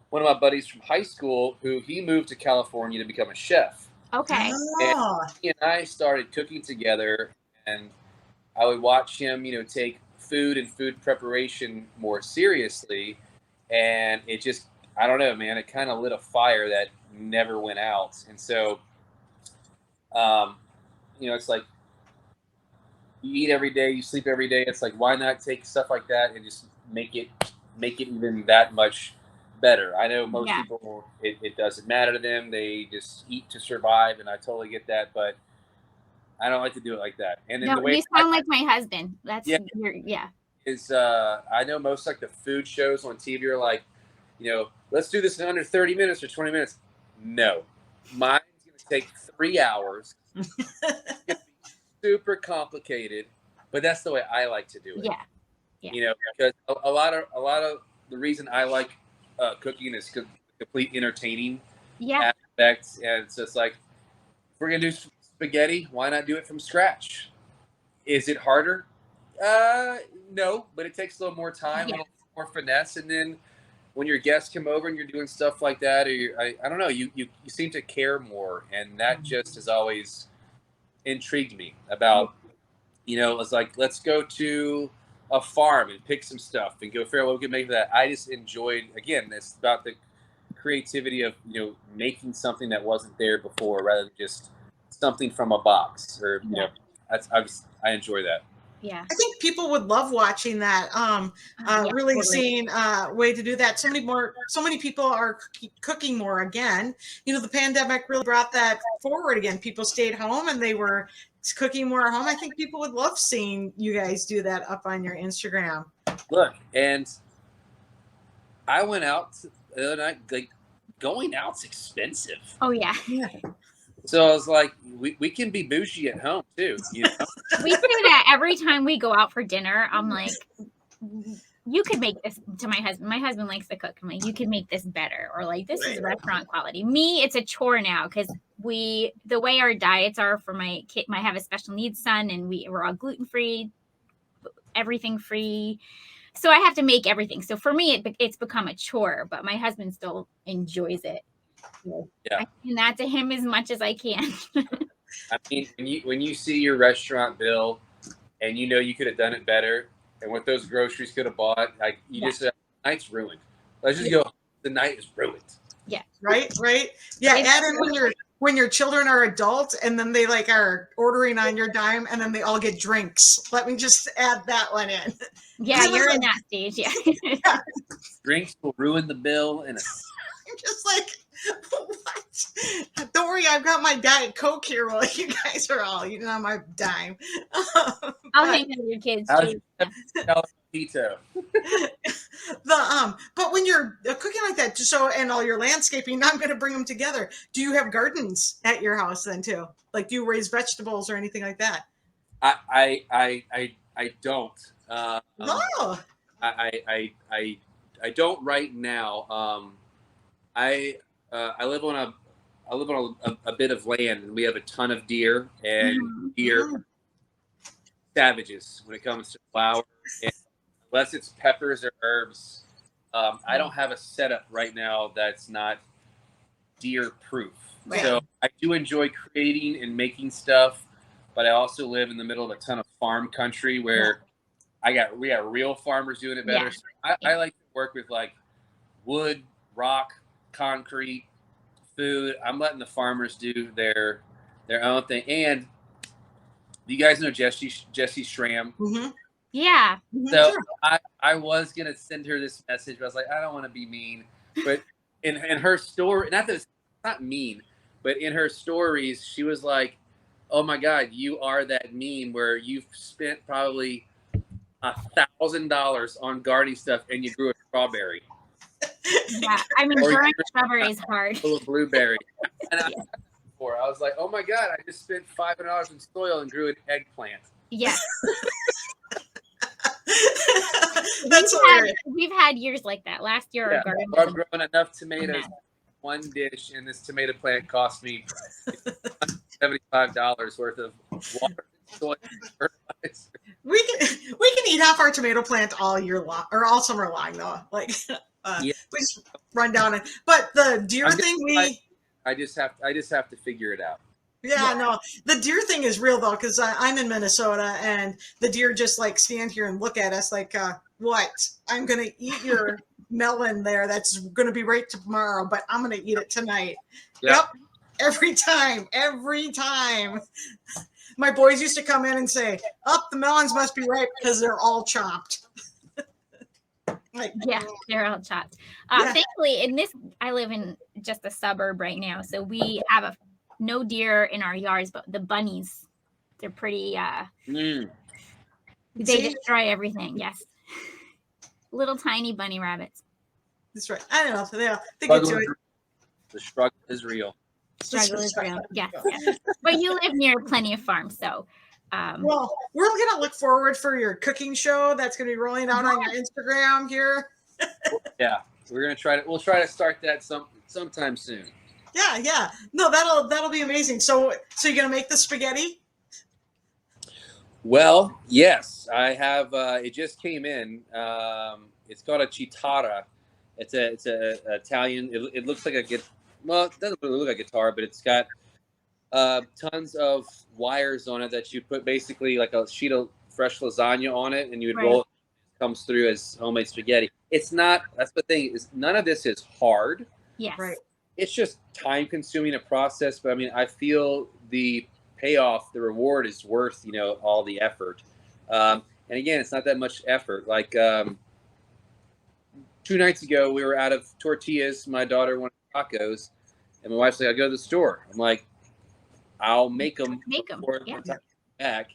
one of my buddies from high school who he moved to California to become a chef. Okay. And Oh, he and I started cooking together, and I would watch him, take food and food preparation more seriously. And it just, I don't know, man, it kind of lit a fire that never went out. And so, um, it's like you eat every day, you sleep every day. It's like, why not take stuff like that and just make it even that much better? I know most Yeah. people, it doesn't matter to them. They just eat to survive. And I totally get that. But I don't like to do it like that. And then No, the way you sound like my husband. That's Yeah. yeah. is I know most like the food shows on TV are like, let's do this in under 30 minutes or 20 minutes. No, mine's going to take 3 hours. It's gonna be super complicated, but that's the way I like to do it. Yeah. Because a lot of the reason I like cooking is complete entertaining Yeah. aspects, and it's just like, if we're gonna do spaghetti, why not do it from scratch? Is it harder? No, but it takes a little more time, a little more finesse, and then when your guests come over and you're doing stuff like that, or I don't know, you seem to care more, and that just has always intrigued me about, it's like, let's go to a farm and pick some stuff and go figure out what we can make of that. I just enjoyed, again, it's about the creativity of, making something that wasn't there before rather than just something from a box, or, I enjoy that. Yeah. I think people would love watching that. Really totally. seeing a way to do that. So many people are cooking more again. The pandemic really brought that forward again. People stayed home and they were cooking more at home. I think people would love seeing you guys do that up on your Instagram. Look, and I went out the other night. Like, going out's expensive. Oh yeah. So I was like, we can be bougie at home too. We do that every time we go out for dinner. I'm like, you could make this, to my husband. My husband likes to cook. I'm like, you could make this better, or like, this is restaurant quality. Me, it's a chore now because the way our diets are for my kid, I have a special needs son, and we're all gluten free, everything free. So I have to make everything. So for me, it's become a chore, but my husband still enjoys it. Yeah. I can that to him as much as I can. I mean, when you see your restaurant bill, and you could have done it better, and what those groceries could have bought, like just the night's ruined. Let's just go. The night is ruined. Yeah. Right. Yeah. Add in when your children are adults, and then they are ordering on your dime, and then they all get drinks. Let me just add that one in. Yeah, you're in that stage. Yeah. Drinks will ruin the bill, and I'm just like, what? Don't worry, I've got my Diet Coke here while you guys are all eating on my dime. I'll hang out with your kids too. But when you're cooking like that, and all your landscaping, now I'm going to bring them together. Do you have gardens at your house then too? Like, do you raise vegetables or anything like that? I don't. No. I don't right now. I live on a bit of land, and we have a ton of deer, and deer savages when it comes to flowers. And unless it's peppers or herbs, I don't have a setup right now that's not deer proof. Right. So I do enjoy creating and making stuff, but I also live in the middle of a ton of farm country where we got real farmers doing it better. Yeah. So I like to work with like wood, rock, concrete, food. I'm letting the farmers do their own thing. And you guys know Jessie Schramm? Mm-hmm. Yeah. So I was gonna send her this message, but I was like, I don't want to be mean. But in her story, not mean, but in her stories, she was like, "Oh my God, you are that meme where you've spent probably $1,000 on gardening stuff and you grew a strawberry." Yeah, I mean, growing strawberry is hard. A little blueberry. And I was like, "Oh my God, I just spent $500 in soil and grew an eggplant." Yes. We've had years like that. Last year, our garden. I've grown enough tomatoes. One dish, and this tomato plant cost me $75 worth of water and soil fertilizer. We can eat half our tomato plant all year long or all summer long though. Like Yeah. we just run down it. But the deer I'm thing, I just have to figure it out. yeah, no, the deer thing is real though, because I'm in Minnesota and the deer just like stand here and look at us like, what? I'm gonna eat your melon there. That's gonna be right tomorrow, but I'm gonna eat it tonight. Yep. Every time. My boys used to come in and say, "Oh, the melons must be ripe because they're all chopped." Like, Yeah, they're all chopped. Yeah. Thankfully, I live in just a suburb right now, so we have no deer in our yards, but the bunnies, they're pretty. They See? destroy everything. Yes, little tiny bunny rabbits. That's right. I don't know. They get to it. The struggle is real. Struggle is real. Yeah. But you live near plenty of farms, so. Well, we're gonna look forward for your cooking show that's gonna be rolling out on your Instagram here. Yeah, we'll try to start that sometime soon. Yeah. No, that'll be amazing. So you're gonna make the spaghetti? Well, yes, I have. It just came in. It's called a chitarra. It's a Italian. It looks like it doesn't really look like a guitar, but it's got tons of wires on it that you put basically like a sheet of fresh lasagna on it, and you would roll it. It comes through as homemade spaghetti. It's not. That's the thing. Is none of this is hard. Yes. Right. It's just time consuming a process, but I mean, I feel the payoff, the reward is worth, all the effort. And again, it's not that much effort. Like 2 nights ago, we were out of tortillas. My daughter wanted tacos, and my wife's like, "I'll go to the store." I'm like, "I'll make them before the time I get back."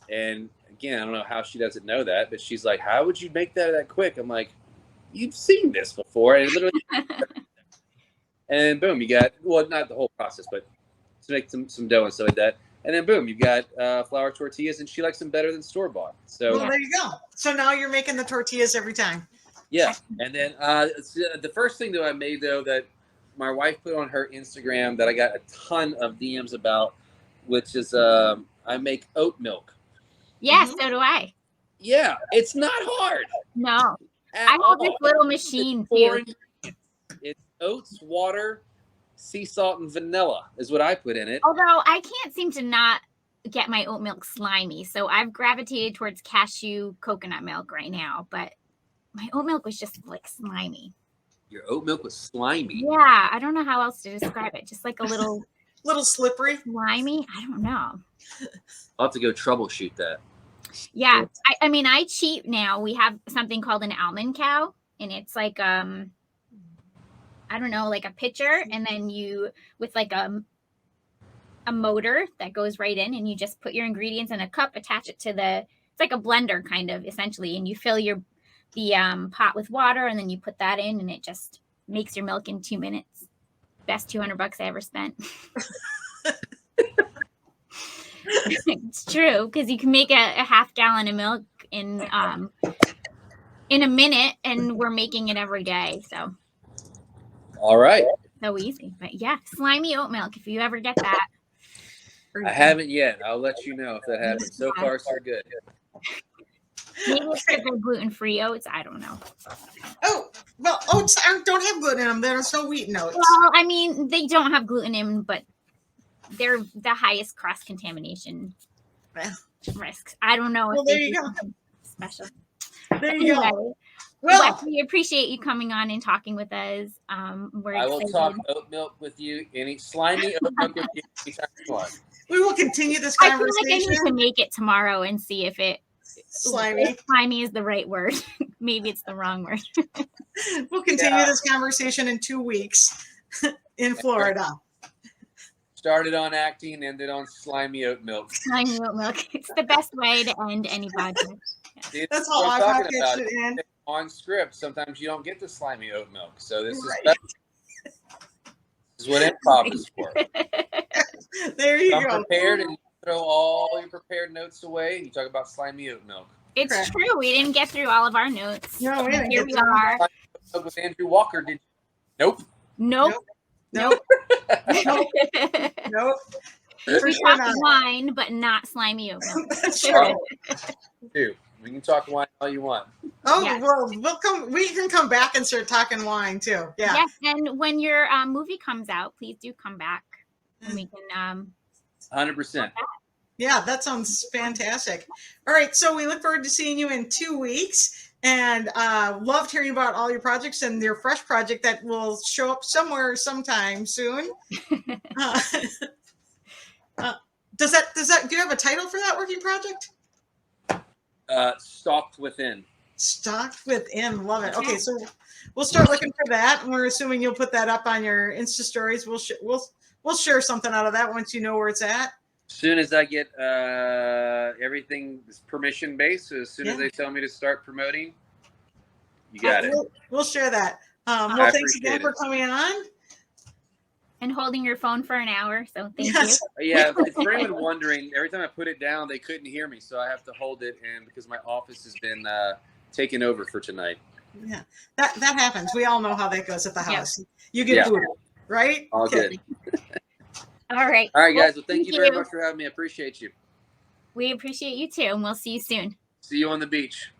And again, I don't know how she doesn't know that, but she's like, "How would you make that quick?" I'm like, "You've seen this before," and literally. And boom, you got, well, not the whole process, but to make some dough and stuff like that. And then boom, you've got flour tortillas, and she likes them better than store-bought. So Well, there you go. So now you're making the tortillas every time. Yeah. And then the first thing that I made, though, that my wife put on her Instagram that I got a ton of DMs about, which is I make oat milk. Yeah, so do I. Yeah, it's not hard. No. I have this little machine, too. It's oats, water, sea salt, and vanilla is what I put in it. Although I can't seem to not get my oat milk slimy, so I've gravitated towards cashew coconut milk right now, but my oat milk was just like slimy. Your oat milk was slimy? Yeah, I don't know how else to describe it. Just like a little slippery, slimy. I don't know. I'll have to go troubleshoot that. Yeah, I mean, I cheat now. We have something called an almond cow, and it's like I don't know, like a pitcher, and then you with like a motor that goes right in, and you just put your ingredients in a cup, attach it to it's like a blender kind of essentially, and you fill the pot with water, and then you put that in, and it just makes your milk in 2 minutes. Best $200 I ever spent. It's true, because you can make a half gallon of milk in a minute, and we're making it every day. So all right, so easy. But yeah, slimy oat milk, if you ever get that. I haven't yet. I'll let you know if that happens. So far, so good. Maybe it's because they're gluten-free oats. I don't know. Oh, well, oats don't have gluten in them. There's no wheat in oats. Well, I mean, they don't have gluten in, but they're the highest cross-contamination risks. I don't know. Well, there you go. Special. There you go. Well, we appreciate you coming on and talking with us. I will talk oat milk with you. Any slimy oat milk with you anytime you want. We will continue this I conversation. feel like I need to make it tomorrow and see if slimy. If slimy is the right word. Maybe it's the wrong word. We'll continue this conversation in 2 weeks in Florida. Started on acting, ended on slimy oat milk. Slimy oat milk. It's the best way to end any podcast. Yeah. That's how I podcast should end. On script, sometimes you don't get the slimy oat milk. So this right. This is what improv is for. There you go. Prepared, and you throw all your prepared notes away, and you talk about slimy oat milk. It's Correct. true. We didn't get through all of our notes. No, we didn't. Here we are. With Andrew Walker, did you? Nope. Nope. Nope. Nope. Nope. For We sure talk not. wine, but not slimy oat milk. That's true. Dude, we can talk wine all you want. Oh, Yes. well, we can come back and start talking wine too. Yeah. Yes, and when your movie comes out, please do come back, and we can 100%. Yeah, that sounds fantastic. All right, so we look forward to seeing you in 2 weeks, and loved hearing about all your projects and your fresh project that will show up somewhere sometime soon. Uh, do you have a title for that working project? Stalked Within. Stocked Within, love it. Okay, so we'll start looking for that, and we're assuming you'll put that up on your Insta stories. We'll share something out of that once you know where it's at. As soon as I get everything permission based, so as soon as they tell me to start promoting, you got it. We'll share that. Well, I thanks again appreciate for coming on. and holding your phone for an hour. So thank Yes. Yeah, if for anyone wondering, every time I put it down, they couldn't hear me, so I have to hold it, and because my office has been taken over for tonight. Yeah, that happens. We all know how that goes at the house. You get Yeah. booted, right? All Okay. good. All right. All right, guys. Well, thank you very much for having me. I appreciate you. We appreciate you too, and we'll see you soon. See you on the beach.